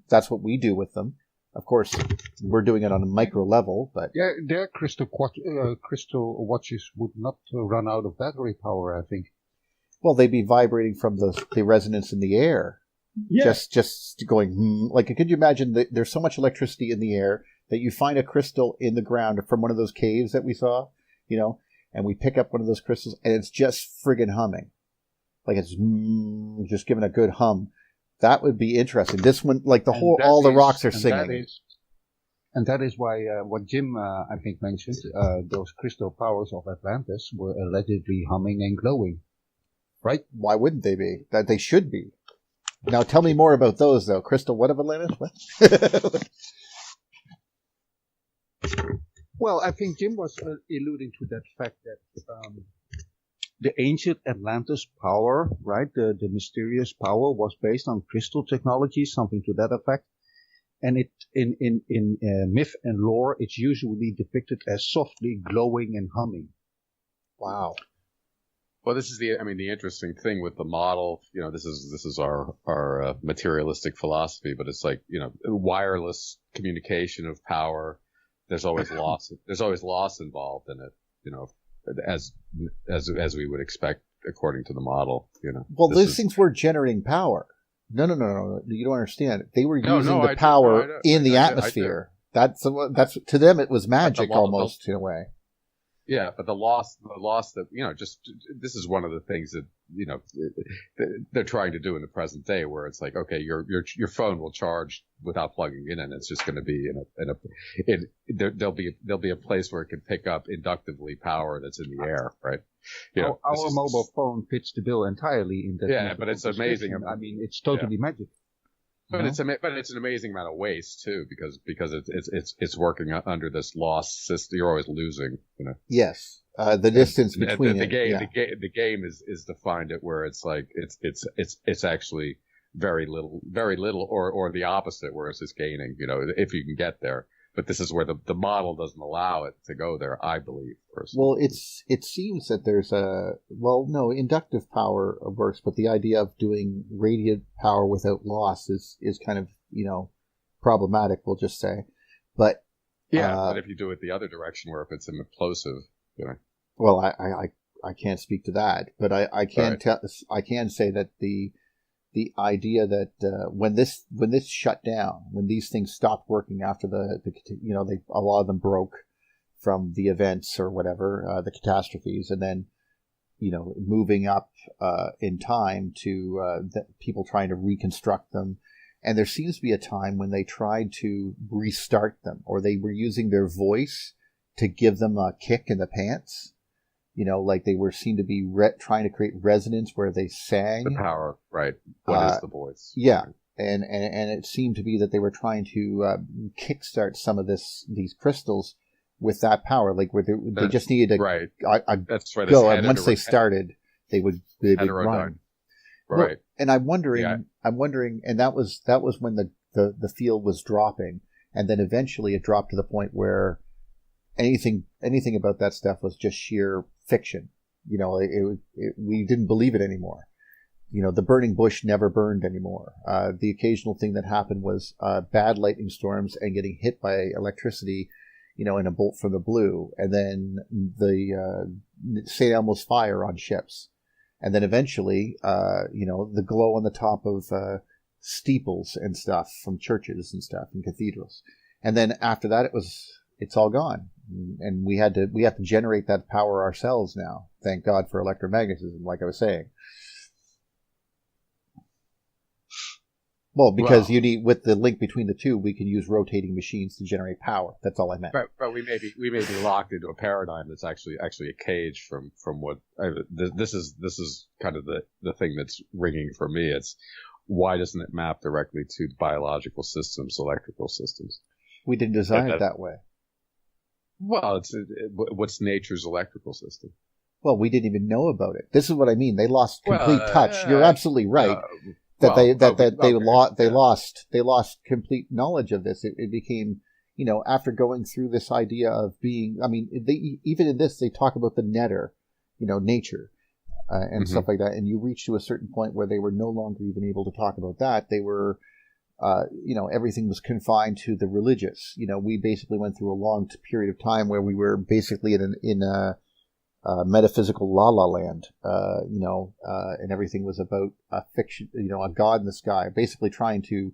that's what we do with them. Of course, we're doing it on a micro level, but...
Yeah, their crystal watches would not run out of battery power, I think.
Well, they'd be vibrating from the resonance in the air.
Yeah.
Just going, like, could you imagine that there's so much electricity in the air that you find a crystal in the ground from one of those caves that we saw, and we pick up one of those crystals and it's just friggin' humming. Like it's just giving a good hum. That would be interesting. This one, like all the rocks are singing.
That is why what Jim, I think, mentioned, those crystal powers of Atlantis were allegedly humming and glowing. Right?
Why wouldn't they be? That they should be. Now tell me more about those, though. Crystal what of Atlantis? What?
Well, I think Jim was alluding to that fact that the ancient Atlantis power, right, the mysterious power, was based on crystal technology, something to that effect. And it in myth and lore, it's usually depicted as softly glowing and humming.
Wow.
Well, this is the interesting thing with the model. This is our materialistic philosophy, but it's like, wireless communication of power. There's always loss. There's always loss involved in it. As we would expect according to the model.
Well, those things were generating power. No. You don't understand. They were using the power in the atmosphere. That's to them. It was magic almost in a way.
Yeah, but the loss that, this is one of the things that, they're trying to do in the present day, where it's like, okay, your phone will charge without plugging in, and it's just going to be there'll be a place where it can pick up inductively power that's in the air, right?
Our mobile phone fits the bill entirely in that.
Yeah, but it's amazing.
It's totally magic.
But it's an amazing amount of waste too, because it's working under this loss system. You're always losing,
Yes, the distance between
the game is defined it where it's like it's actually very little, or the opposite, where it's just gaining. If you can get there. But this is where the model doesn't allow it to go there, I believe, personally.
Well, it seems that there's inductive power works, but the idea of doing radiant power without loss is kind of, problematic, we'll just say. But
but if you do it the other direction, where if it's implosive,
Well, I can't speak to that, but I can say that the idea that when this shut down, when these things stopped working after a lot of them broke from the events or whatever, the catastrophes, and then moving up in time to people trying to reconstruct them, and there seems to be a time when they tried to restart them, or they were using their voice to give them a kick in the pants. Like they were seen to be trying to create resonance where they sang.
The power, right? What is the voice?
Yeah, and it seemed to be that they were trying to kickstart some of these crystals with that power, like where they just needed to
That's right.
go, and once they started, they would run.
Right.
Well, and I'm wondering, and that was when the field was dropping, and then eventually it dropped to the point where anything about that stuff was just sheer fiction. We didn't believe it anymore. the burning bush never burned anymore. The occasional thing that happened was bad lightning storms and getting hit by electricity, in a bolt from the blue, and then the St. Elmo's fire on ships, and then eventually, the glow on the top of steeples and stuff from churches and stuff and cathedrals, and then after that it's all gone, and we have to generate that power ourselves now. Thank God for electromagnetism, like I was saying. Well, because you need, with the link between the two, we can use rotating machines to generate power. That's all I meant.
But we may be locked into a paradigm that's actually a cage from what this is kind of the thing that's ringing for me. It's why doesn't it map directly to biological systems, electrical systems?
We didn't design it that way.
Well, what's nature's electrical system?
Well, we didn't even know about it. This is what I mean. They lost complete touch. You're absolutely right. They lost complete knowledge of this. It became, after going through this idea of being, even in this, they talk about the netter, nature, and stuff like that. And you reach to a certain point where they were no longer even able to talk about that. They were, everything was confined to the religious. We basically went through a long period of time where we were basically in a metaphysical la land, and everything was about a fiction, a god in the sky, basically trying to,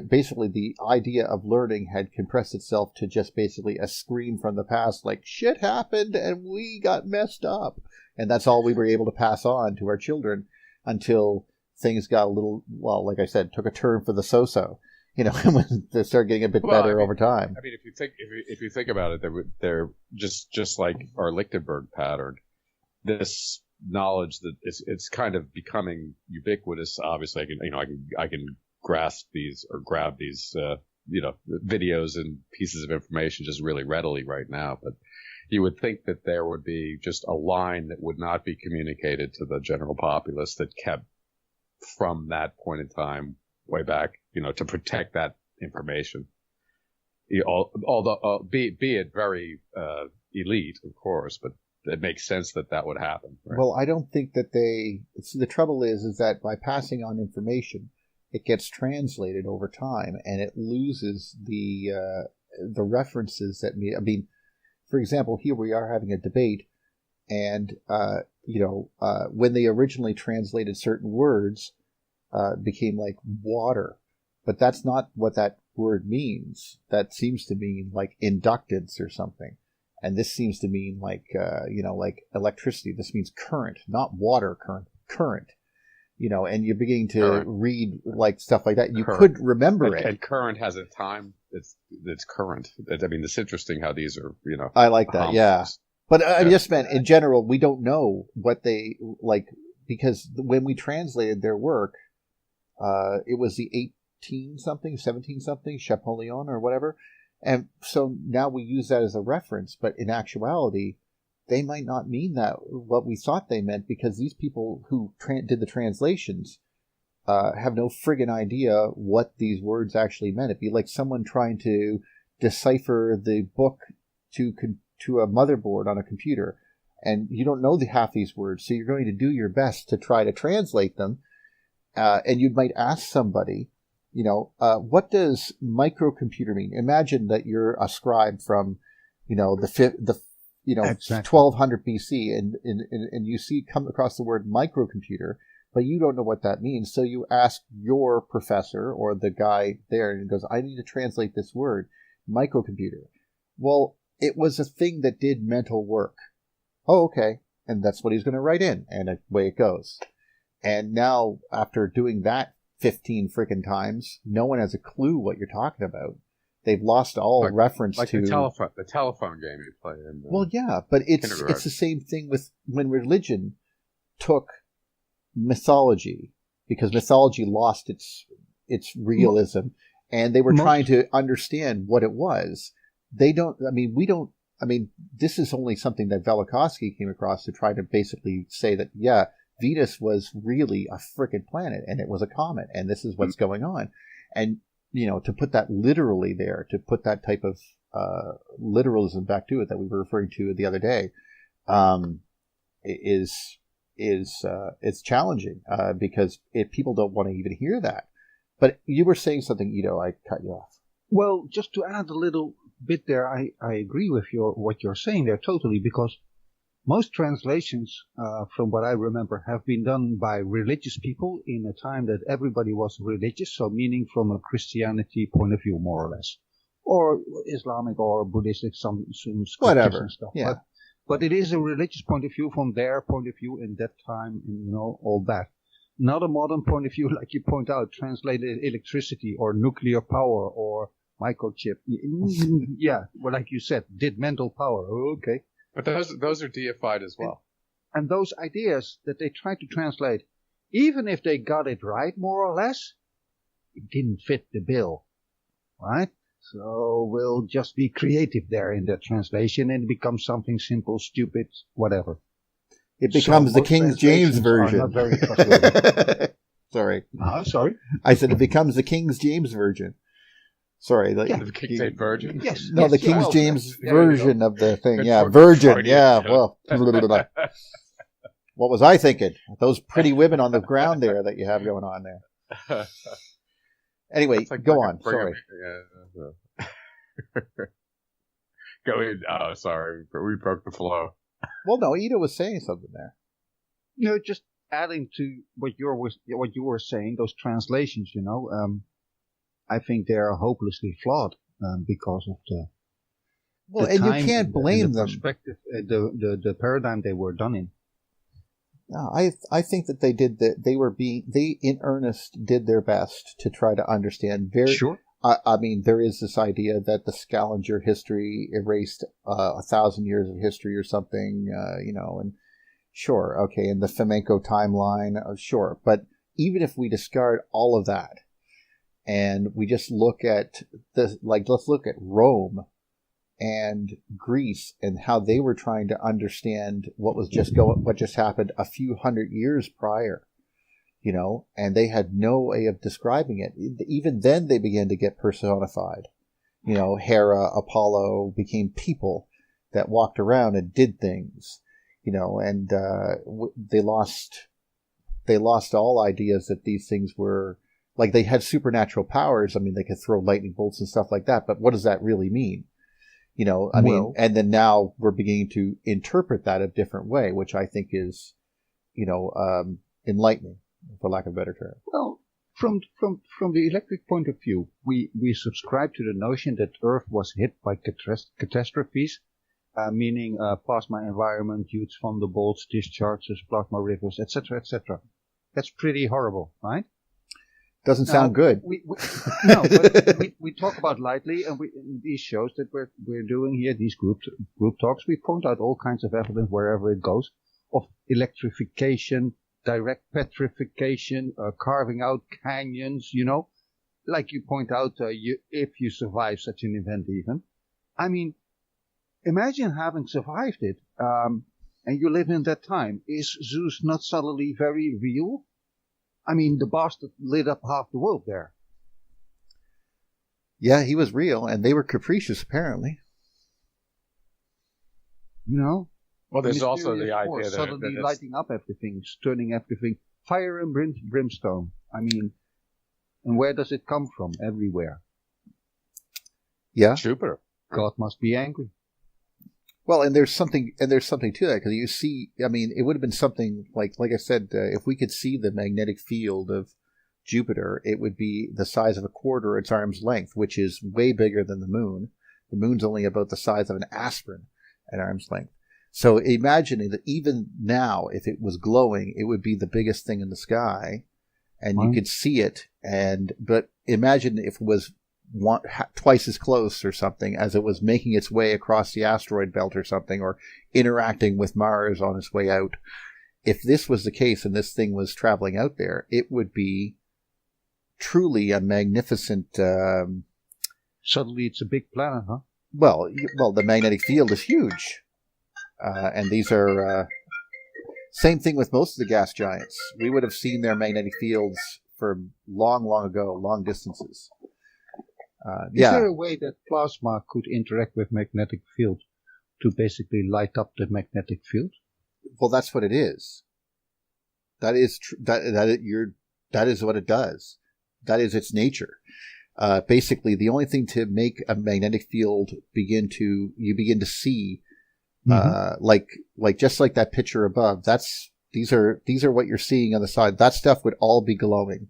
basically the idea of learning had compressed itself to just basically a scream from the past, like shit happened and we got messed up. And that's all we were able to pass on to our children until things got a little, well, like I said, took a turn for the so-so. When they start getting a bit better over time.
If you think about it, they're just like our Lichtenberg pattern. This knowledge that it's kind of becoming ubiquitous. Obviously, I can grasp these or grab these videos and pieces of information just really readily right now. But you would think that there would be just a line that would not be communicated to the general populace that kept from that point in time way back, to protect that information. Although, be it very elite, of course, but it makes sense that would happen. Right?
Well, I don't think that the trouble is that by passing on information, it gets translated over time and it loses the references that for example, here we are having a debate, and when they originally translated certain words, became like water, but that's not what that word means. That seems to mean like inductance or something, and this seems to mean like like electricity. This means current, not water current. And you're beginning to read like stuff like that. You could remember it.
And current has a time. It's current. It's interesting how these are.
I like that. Yeah, but I just meant in general, we don't know what they like, because when we translated their work. It was the 18-something, 17-something, Champollion or whatever. And so now we use that as a reference, but in actuality, they might not mean that what we thought they meant, because these people who did the translations have no friggin' idea what these words actually meant. It'd be like someone trying to decipher the book to a motherboard on a computer, and you don't know half these words, so you're going to do your best to try to translate them. And you might ask somebody, what does microcomputer mean? Imagine that you're a scribe from, the 1200 BC, and you come across the word microcomputer, but you don't know what that means. So you ask your professor or the guy there, and he goes, I need to translate this word, microcomputer. Well, it was a thing that did mental work. Oh, okay. And that's what he's going to write in, and away it goes. And now, after doing that 15 freaking times, no one has a clue what you're talking about. They've lost all reference to
the telephone game you play in.
Well, yeah, but it's the same thing with when religion took mythology, because mythology lost its realism, and they were trying to understand what it was. They don't. We don't. This is only something that Velikovsky came across to try to basically say that Venus was really a frickin' planet, and it was a comet, and this is what's going on. And, to put that literally there, to put that type of literalism back to it that we were referring to the other day, is it's challenging because people don't want to even hear that. But you were saying something, I cut you off.
Well, just to add a little bit there, I agree with what you're saying there totally, because most translations, from what I remember, have been done by religious people in a time that everybody was religious, so meaning from a Christianity point of view, more or less, or Islamic or Buddhistic, some scriptures
whatever
and stuff.
Yeah.
But it is a religious point of view from their point of view in that time, and all that. Not a modern point of view, like you point out, translated electricity or nuclear power or microchip. Yeah, well, like you said, did mental power. Okay.
But those are deified as well.
And those ideas that they tried to translate, even if they got it right, more or less, it didn't fit the bill, right? So we'll just be creative there in the translation, and it becomes something simple, stupid, whatever.
It becomes the King James version.
Not very trustworthy.
Sorry.
Sorry?
I said it becomes the King James version. Sorry.
The King James version?
Yes.
No,
yes,
the King James version of the thing.
Good
Yeah,
for
virgin.
Freudian,
Yeah,
yeah.
well. What was I thinking? Those pretty women on the ground there that you have going on there. Anyway, go on. Sorry.
Go in. Oh, sorry. We broke the flow.
Well, no, Ida was saying something there.
Just adding to what you were saying, those translations, I think they are hopelessly flawed because of the
well,
the
and you
time
can't blame
the
them.
Perspective, the paradigm they were done in.
No, I think that they in earnest did their best to try to understand.
Sure.
I mean, there is this idea that the scavenger history erased 1,000 years of history or something, and sure, okay, and the flamenco timeline, sure. But even if we discard all of that and we just look at let's look at Rome and Greece and how they were trying to understand what just happened a few hundred years prior. And they had no way of describing it. Even then they began to get personified. Hera, Apollo became people that walked around and did things, and they lost all ideas that these things were, like they had supernatural powers. I mean, they could throw lightning bolts and stuff like that, but what does that really mean? And then now we're beginning to interpret that a different way, which I think is, enlightening, for lack of a better term.
Well, from the electric point of view, we subscribe to the notion that Earth was hit by catastrophes, meaning plasma environment, huge thunderbolts, discharges, plasma rivers, etc., etc. That's pretty horrible, right?
Doesn't sound good.
But we talk about lightly, and in these shows that we're doing here, these group talks, we point out all kinds of evidence wherever it goes of electrification, direct petrification, carving out canyons, like you point out, if you survive such an event even. I mean, imagine having survived it, and you live in that time. Is Zeus not suddenly very real? I mean, the bastard lit up half the world there.
Yeah, he was real, and they were capricious, apparently.
Well, there's also the idea that
suddenly lighting up everything, turning everything fire and brimstone. I mean, and where does it come from? Everywhere.
Yeah,
Jupiter.
God must be angry.
Well, and there's something to that, because you see, I mean, it would have been something like I said, if we could see the magnetic field of Jupiter, it would be the size of a quarter its arm's length, which is way bigger than the moon. The moon's only about the size of an aspirin at arm's length. So imagining that even now, if it was glowing, it would be the biggest thing in the sky, and you could see it. But imagine if it was twice as close or something, as it was making its way across the asteroid belt or something, or interacting with Mars on its way out. If this was the case and this thing was traveling out there, it would be truly a magnificent...
Suddenly it's a big planet, huh?
Well, the magnetic field is huge. And these are... same thing with most of the gas giants. We would have seen their magnetic fields for long, long ago, long distances.
Is there a way that plasma could interact with magnetic field to basically light up the magnetic field?
Well, that's what it is. That is that is what it does. That is its nature. Basically, the only thing to make a magnetic field begin to see, like just like that picture above. These are what you're seeing on the side. That stuff would all be glowing.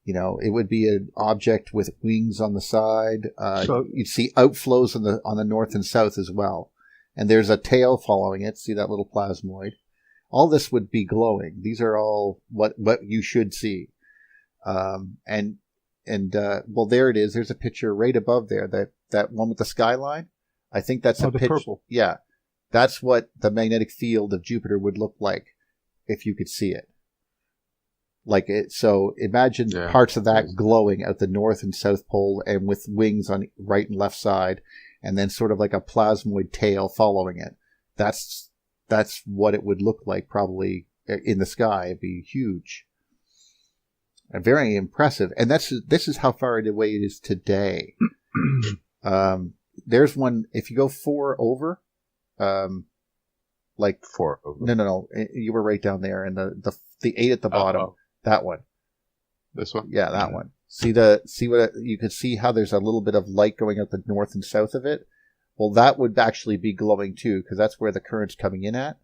You know, it would be an object with wings on the side. So you'd see outflows on the north and south as well. And there's a tail following it. See that little plasmoid? All this would be glowing. These are all what you should see. Well, there it is. There's a picture right above there. That one with the skyline. I think that's a picture. Purple. Yeah, that's what the magnetic field of Jupiter would look like if you could see it. Like it. So imagine parts of that glowing at the north and south pole, and with wings on right and left side, and then sort of like a plasmoid tail following it. That's what it would look like probably in the sky. It'd be huge. And very impressive. And this is how far away it is today. There's one, if you go 4 over, like
4 over.
No. You were right down there, and the 8 at the bottom. That one.
This one?
Yeah, that one. You could see how there's a little bit of light going out the north and south of it. Well, that would actually be glowing too, because that's where the current's coming in at.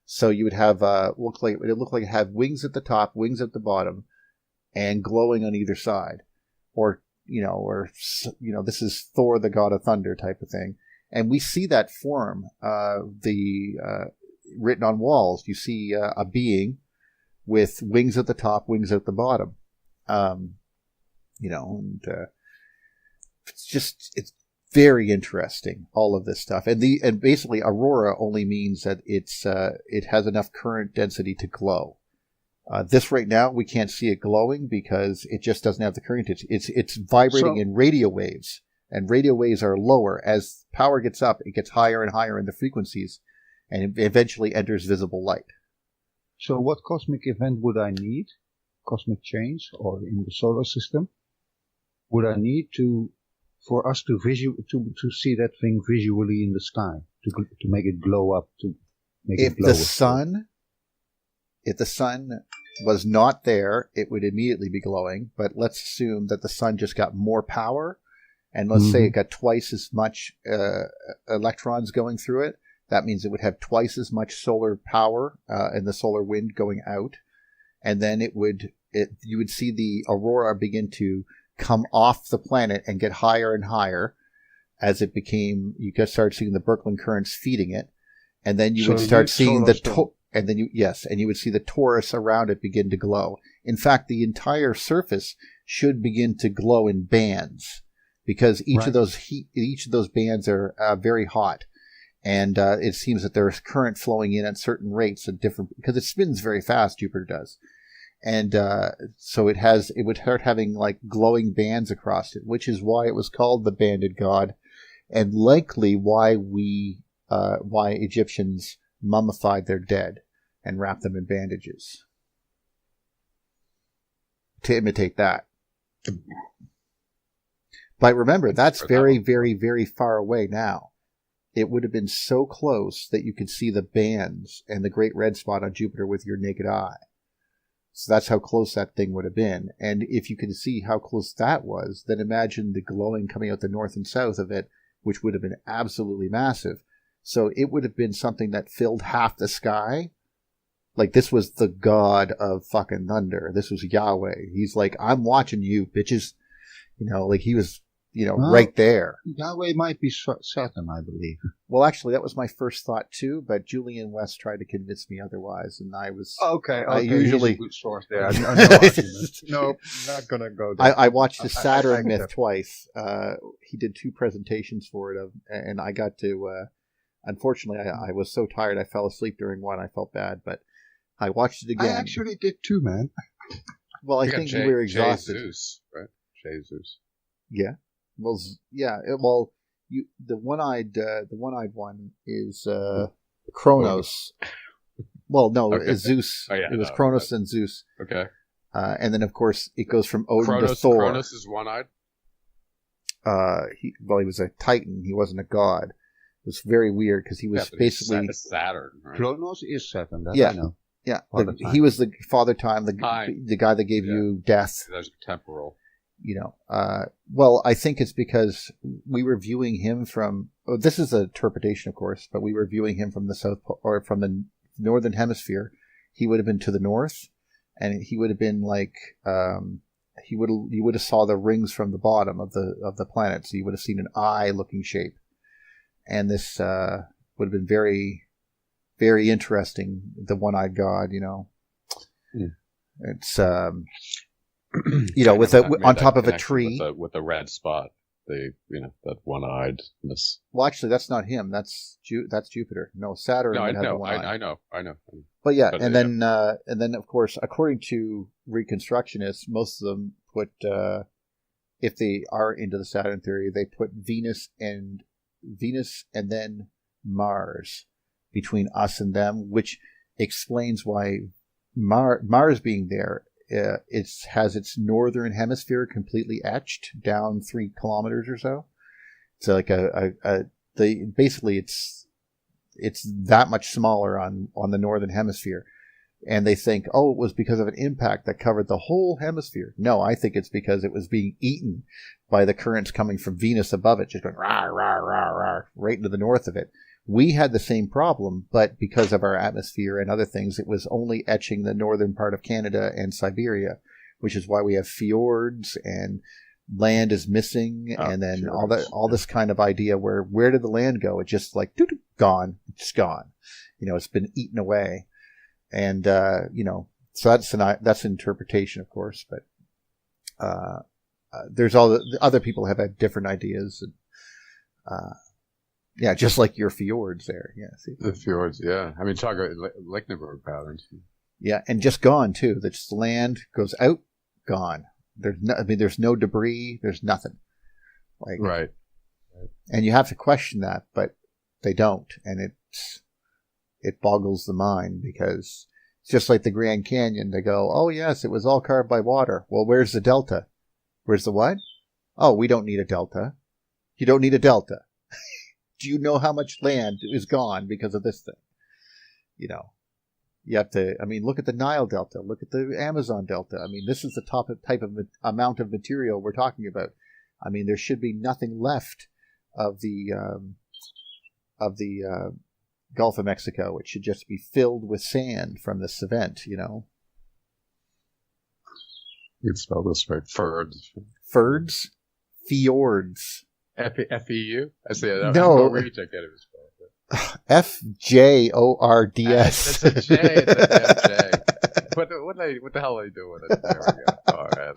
So you would have it look like it had wings at the top, wings at the bottom, and glowing on either side, or this is Thor, the god of thunder type of thing. And we see that form, written on walls. You see a being with wings at the top, wings at the bottom. It's very interesting, all of this stuff. And basically aurora only means that it has enough current density to glow. This right now, we can't see it glowing because it just doesn't have the current. It's vibrating in radio waves, and radio waves are lower. As power gets up, it gets higher and higher in the frequencies, and it eventually enters visible light.
So what cosmic event would I need? Cosmic change, or in the solar system, would I need for us to see that thing visually in the sky, to make it glow up, to make it glow? If the sun was not there, it would immediately be glowing. But let's assume that the sun just got more power, and let's say it got twice as much electrons going through it. That means it would have twice as much solar power and the solar wind going out, and then you would see the aurora begin to come off the planet and get higher and higher as it became. You could start seeing the Birkeland currents feeding it, and then you would start seeing and you would see the torus around it begin to glow. In fact, the entire surface should begin to glow in bands, because each of those bands are very hot. And it seems that there's current flowing in at certain rates at different, because it spins very fast, Jupiter does. And so it would start having like glowing bands across it, which is why it was called the banded god, and likely why Egyptians mummified their dead and wrapped them in bandages to imitate that. But remember, that's very, very, very far away now. It would have been so close that you could see the bands and the great red spot on Jupiter with your naked eye. So that's how close that thing would have been. And if you could see how close that was, then imagine the glowing coming out the north and south of it, which would have been absolutely massive. So it would have been something that filled half the sky. Like, this was the god of fucking thunder. This was Yahweh. He's like, I'm watching you, bitches. Like he was, right there. Yahweh might be Saturn, I believe.
Well, actually, that was my first thought too, but Julian West tried to convince me otherwise, and I was...
Okay.
I usually...
He's a good source there. No, not gonna go there.
I watched the Saturn myth twice. He did 2 presentations for it, and I got to... unfortunately, I was so tired I fell asleep during one. I felt bad, but I watched it again.
I actually did too, man.
Well, I think we were exhausted.
Jesus, right? Jesus.
Yeah. Well, yeah. Well, the one-eyed one is Kronos. Well, no, it's Zeus. Oh, yeah, it was Kronos and Zeus.
Okay.
And then, of course, it goes from Odin to Thor.
Kronos is one-eyed?
He was a Titan. He wasn't a god. It was very weird because he was basically...
Saturn, right?
Kronos is Saturn, that
yeah.
I know.
Yeah,
Father Time.
he was the Father Time, the guy that gave
Yeah.
you death.
That's temporal.
Well, I think it's because we were viewing him from. Oh, this is an interpretation, of course, but we were viewing him from the south or from the northern hemisphere. He would have been to the north, and he would have been like you would have saw the rings from the bottom of the planet, so you would have seen an eye-looking shape, and this would have been very, very interesting. The one-eyed god, it's with on top of a tree
with a red spot. That one-eyedness.
Well, actually, that's not him. That's Jupiter. No, Saturn.
No,
would have
I
the one eye.
I know.
But yeah, and then of course, according to reconstructionists, most of them put if they are into the Saturn theory, they put Venus and then Mars between us and them, which explains why Mars being there. It has its northern hemisphere completely etched down 3 kilometers or so. So like basically it's that much smaller on the northern hemisphere, and they think, it was because of an impact that covered the whole hemisphere. No, I think it's because it was being eaten by the currents coming from Venus above it, just going rah, rah, rah, rah, right into the north of it. We had the same problem, but because of our atmosphere and other things, it was only etching the northern part of Canada and Siberia, which is why we have fjords and land is missing, and then all this kind of idea where did the land go? It just like gone, it's gone. It's been eaten away, and so that's an interpretation, of course, but there's all the other people have had different ideas. And, yeah, just like your fjords there. Yeah, see?
The fjords, yeah. I mean, talk about Lichtenberg patterns.
Yeah, and just gone, too. The land goes out, gone. There's no debris. There's nothing.
Right.
And you have to question that, but they don't. And it boggles the mind, because it's just like the Grand Canyon. They go, oh, yes, it was all carved by water. Well, where's the delta? Where's the what? Oh, we don't need a delta. You don't need a delta. Do you know how much land is gone because of this thing? You have to, look at the Nile Delta, look at the Amazon Delta. This is the type of amount of material we're talking about. There should be nothing left of the Gulf of Mexico. It should just be filled with sand from this event,
You can spell this right. Fjords.
Fjords.
F-E-U? I say that.
No.
Reject that it was spelled.
F-J-O-R-D-S.
It's a J. It's a damn J. What the hell are they doing with it? There we go. All right,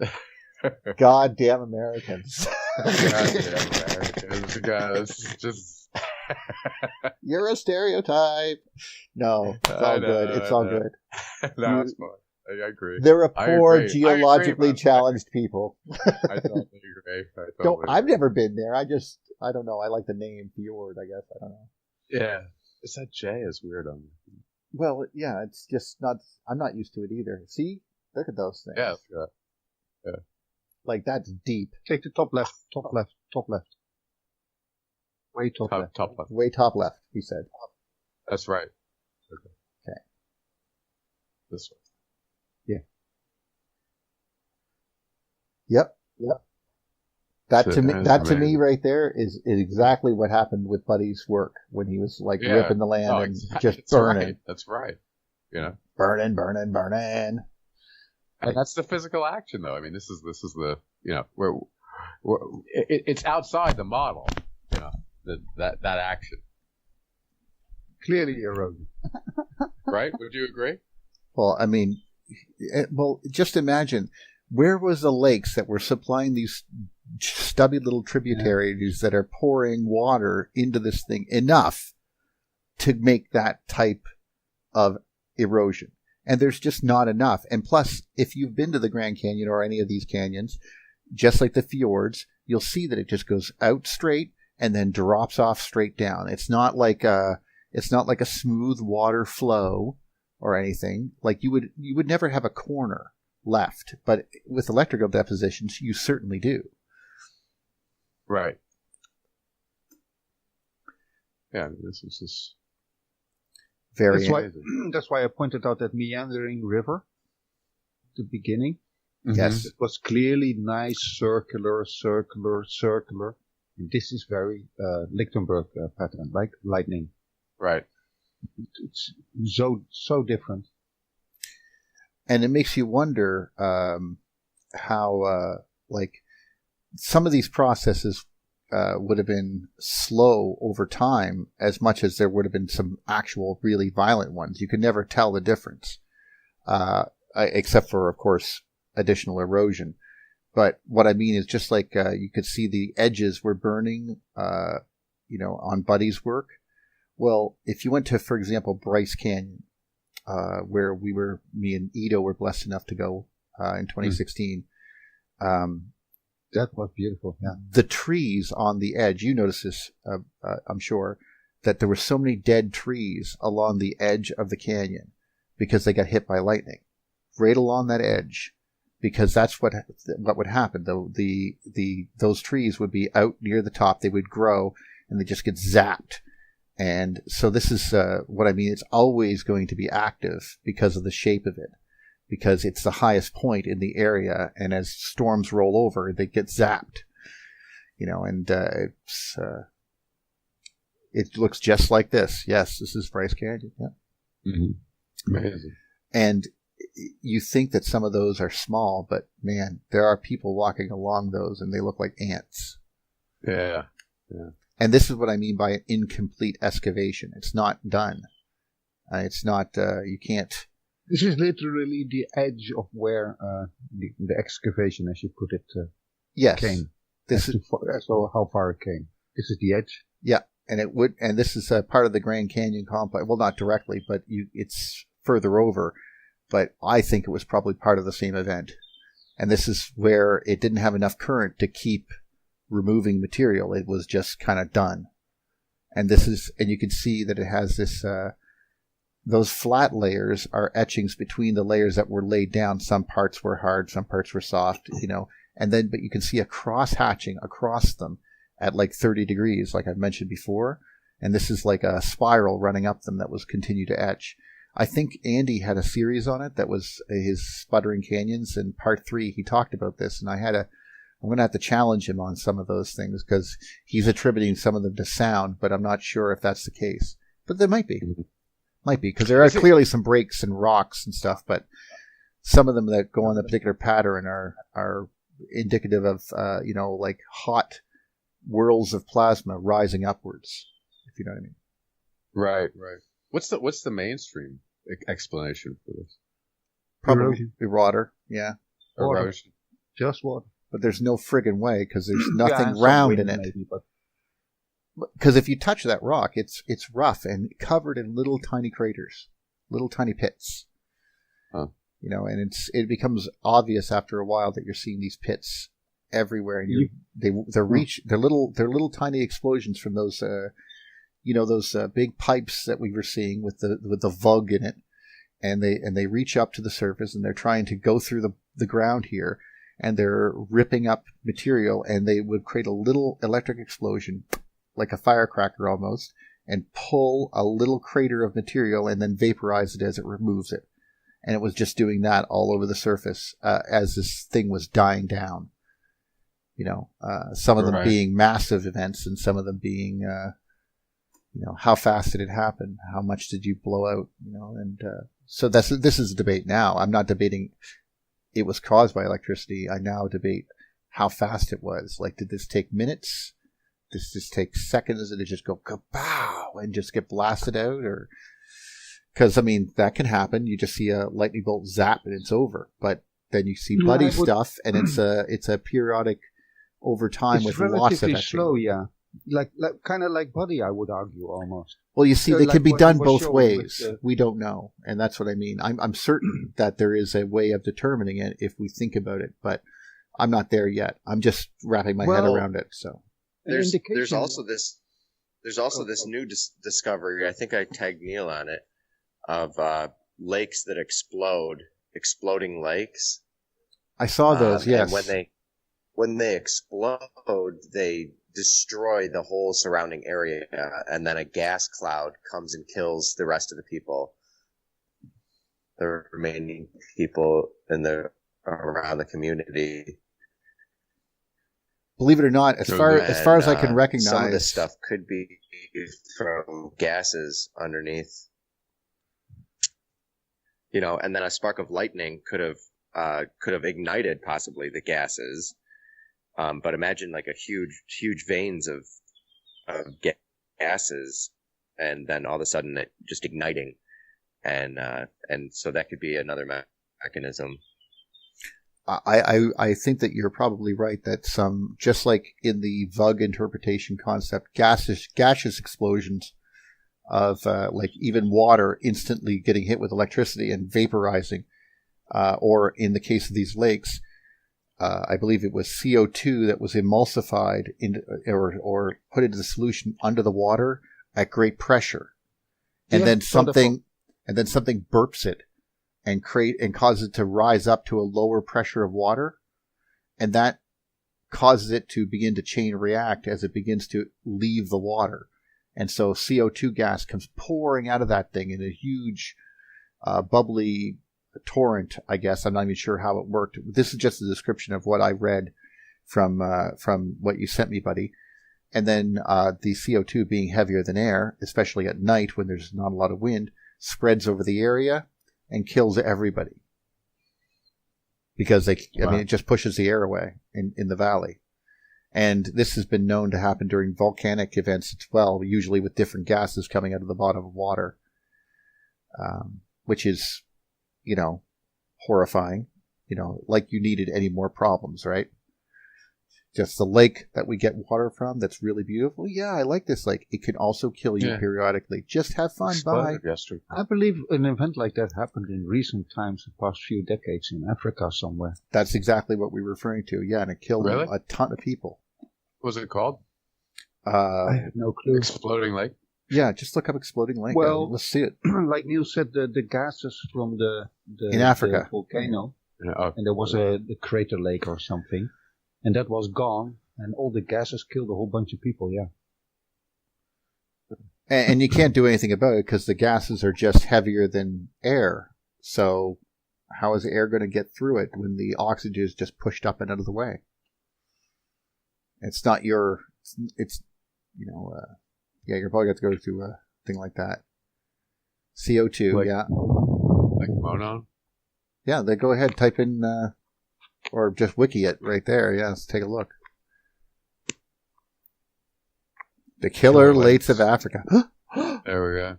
nice.
Goddamn Americans.
Goddamn Americans. Guys, just...
You're a stereotype. No, it's all good. It's all good.
No, it's fine. I agree.
They're a poor, geologically challenged people.
I totally agree.
I've never been there. I don't know. I like the name Fjord, I guess. I don't know.
Yeah. It's that J is weird on me.
Well, yeah, it's just not, I'm not used to it either. See? Look at those things.
Yeah.
Like, that's deep.
Take the top left. Way top left.
Top left.
Way top left, he said.
That's right.
Okay.
This way.
Yeah. Yep. That to me right there is exactly what happened with Buddy's work when he was ripping the land and just burning.
Right. That's right.
Burning.
And that's the physical action, though. This is the where it's outside the model. That action.
Clearly erosion.
Right? Would you agree?
Well, just imagine, where was the lakes that were supplying these stubby little tributaries that are pouring water into this thing enough to make that type of erosion? And there's just not enough. And plus, if you've been to the Grand Canyon or any of these canyons, just like the fjords, you'll see that it just goes out straight and then drops off straight down. It's not like a smooth water flow or anything. Like you would never have a corner left, but with electrical depositions, you certainly do.
Right. Yeah, this is just...
Very.
That's why I pointed out that meandering river at the beginning.
Yes.
It was clearly nice, circular. And this is very Lichtenberg pattern, like lightning.
Right.
It's so different.
And it makes you wonder how, like, some of these processes would have been slow over time as much as there would have been some actual really violent ones. You could never tell the difference, except for, of course, additional erosion. But what I mean is just like you could see the edges were burning, on Buddy's work. Well, if you went to, for example, Bryce Canyon, where me and Ito were blessed enough to go in 2016.
That was beautiful. Yeah.
The trees on the edge, you notice this, I'm sure, that there were so many dead trees along the edge of the canyon because they got hit by lightning, right along that edge, because that's what would happen. Those trees would be out near the top, they would grow, and they just get zapped. And so this is what I mean. It's always going to be active because of the shape of it, because it's the highest point in the area. And as storms roll over, they get zapped, and it looks just like this. Yes, this is Bryce Canyon. Yeah.
Mm-hmm. Amazing.
And you think that some of those are small, but man, there are people walking along those and they look like ants.
Yeah.
And this is what I mean by an incomplete excavation. It's not done. It's not, you can't.
This is literally the edge of where the excavation, as you put it,
yes.
came.
So
how far it came. This is the edge.
Yeah, and this is part of the Grand Canyon complex. Well, not directly, but it's further over. But I think it was probably part of the same event. And this is where it didn't have enough current to keep removing material. It was just kind of done. And you can see that it has this, those flat layers are etchings between the layers that were laid down. Some parts were hard, some parts were soft, but you can see a cross hatching across them at like 30 degrees, like I've mentioned before. And this is like a spiral running up them that was continued to etch. I think Andy had a series on it that was his Sputtering Canyons, and part 3 he talked about this, and I'm going to have to challenge him on some of those things because he's attributing some of them to sound, but I'm not sure if that's the case. But there might be. Might be, because there are clearly some breaks and rocks and stuff, but some of them that go on the particular pattern are indicative of, like hot whirls of plasma rising upwards, if you know what I mean.
Right. What's the mainstream explanation for this?
Probably water, yeah.
Erosion.
Just water.
But there's no friggin' way because there's nothing round in it. Because if you touch that rock, it's rough and covered in little tiny craters, little tiny pits.
Huh.
And it becomes obvious after a while that you're seeing these pits everywhere, and they're little tiny explosions from those those big pipes that we were seeing with the vug in it, and they reach up to the surface and they're trying to go through the ground here, and they're ripping up material, and they would create a little electric explosion, like a firecracker almost, and pull a little crater of material and then vaporize it as it removes it. And it was just doing that all over the surface as this thing was dying down. Some of them being massive events and some of them being, how fast did it happen? How much did you blow out? So this is a debate now. I'm not debating it was caused by electricity. I now debate how fast it was. Like, did this take minutes? Did this take seconds? Did it just go kapow and just get blasted out? Or because that can happen. You just see a lightning bolt zap and it's over. But then you see Buddy stuff, and it's a periodic over time with lots of etching.
Slow, yeah. Like kind of like Buddy, I would argue almost.
Well, you see, they can be done both ways. We don't know, and that's what I mean. I'm certain that there is a way of determining it if we think about it, but I'm not there yet. I'm just wrapping my head around it. So
there's also this new discovery. I think I tagged Neil on it, of lakes that exploding lakes.
I saw those. Yes.
And when they explode, they destroy the whole surrounding area, and then a gas cloud comes and kills the rest of the people, the remaining people around the community.
Believe it or not, as far as I can recognize,
some of this stuff could be from gases underneath. And then a spark of lightning could have ignited possibly the gases. But imagine like a huge veins of gases, and then all of a sudden it just igniting, and so that could be another mechanism.
I think that you're probably right that just like in the Vug interpretation concept, gaseous explosions of like even water instantly getting hit with electricity and vaporizing, or in the case of these lakes, I believe it was CO2 that was emulsified or put into the solution under the water at great pressure, and then something burps it and causes it to rise up to a lower pressure of water, and that causes it to begin to chain react as it begins to leave the water. And so CO2 gas comes pouring out of that thing in a huge, bubbly torrent, I guess. I'm not even sure how it worked. This is just a description of what I read from what you sent me, buddy. And then the CO2 being heavier than air, especially at night when there's not a lot of wind, spreads over the area and kills everybody. Because it just pushes the air away in the valley. And this has been known to happen during volcanic events as well, usually with different gases coming out of the bottom of water, which is, horrifying, like you needed any more problems, right? Just the lake that we get water from that's really beautiful. Yeah, I like this lake. It can also kill you periodically. Just have fun. Bye.
I believe an event like that happened in recent times, the past few decades in Africa somewhere.
That's exactly what we're referring to. Yeah, and it killed a ton of people.
What was it called?
I have no clue.
Exploding Lake?
Yeah, just look up Exploding Lake.
Well,
let's see it.
Like Neil said, the gases from the
in Africa.
The volcano, and there was the crater lake or something, and that was gone, and all the gases killed a whole bunch of people, yeah.
And you can't do anything about it because the gases are just heavier than air. So how is the air going to get through it when the oxygen is just pushed up and out of the way? It's not you're probably got to go through a thing like that. CO2, yeah.
Like Monon?
Yeah, they go ahead, type in, or just wiki it right there. Yeah, let's take a look. The Killer Lakes of Africa.
There we go.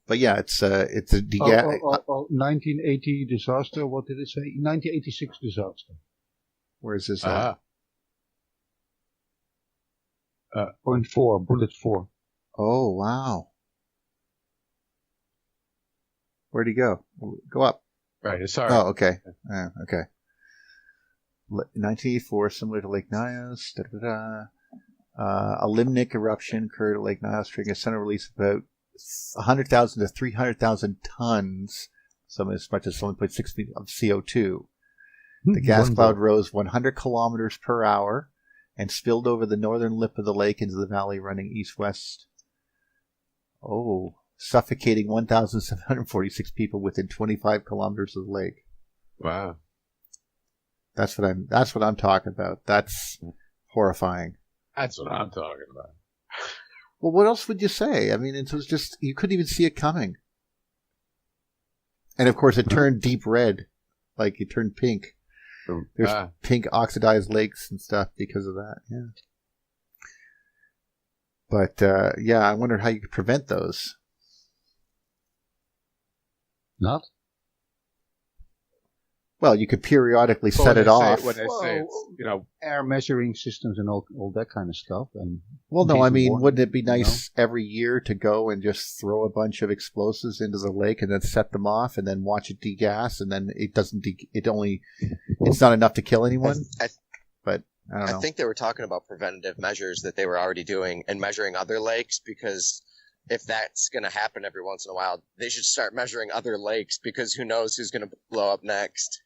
But yeah, it's a
1980 disaster. What did it say? 1986 disaster.
Where is this at?
Point 4, bullet 4.
Oh, wow. Where'd he go? Go up.
Right, sorry.
Oh, okay. Okay. 1984, similar to Lake Nyos. A Limnic eruption occurred at Lake Nyos, triggering a center release of about 100,000 to 300,000 tons, some as much as 1.6 feet of CO2. The gas cloud rose 100 kilometers per hour and spilled over the northern lip of the lake into the valley running east-west. Oh, suffocating 1,746 people within 25 kilometers of the lake.
Wow.
That's what I'm talking about. That's horrifying.
That's what I'm talking about.
Well, what else would you say? I mean, it was just, you couldn't even see it coming. And of course it turned deep red. Like it turned pink. There's pink oxidized lakes and stuff because of that. Yeah. But, I wondered how you could prevent those.
Not?
Well, you could periodically set it off.
When they say it's,
air measuring systems and all that kind of stuff. And
wouldn't it be nice every year to go and just throw a bunch of explosives into the lake and then set them off and then watch it degas, and then it doesn't it's not enough to kill anyone? But I don't know.
I think they were talking about preventative measures that they were already doing and measuring other lakes, because if that's going to happen every once in a while, they should start measuring other lakes, because who knows who's going to blow up next.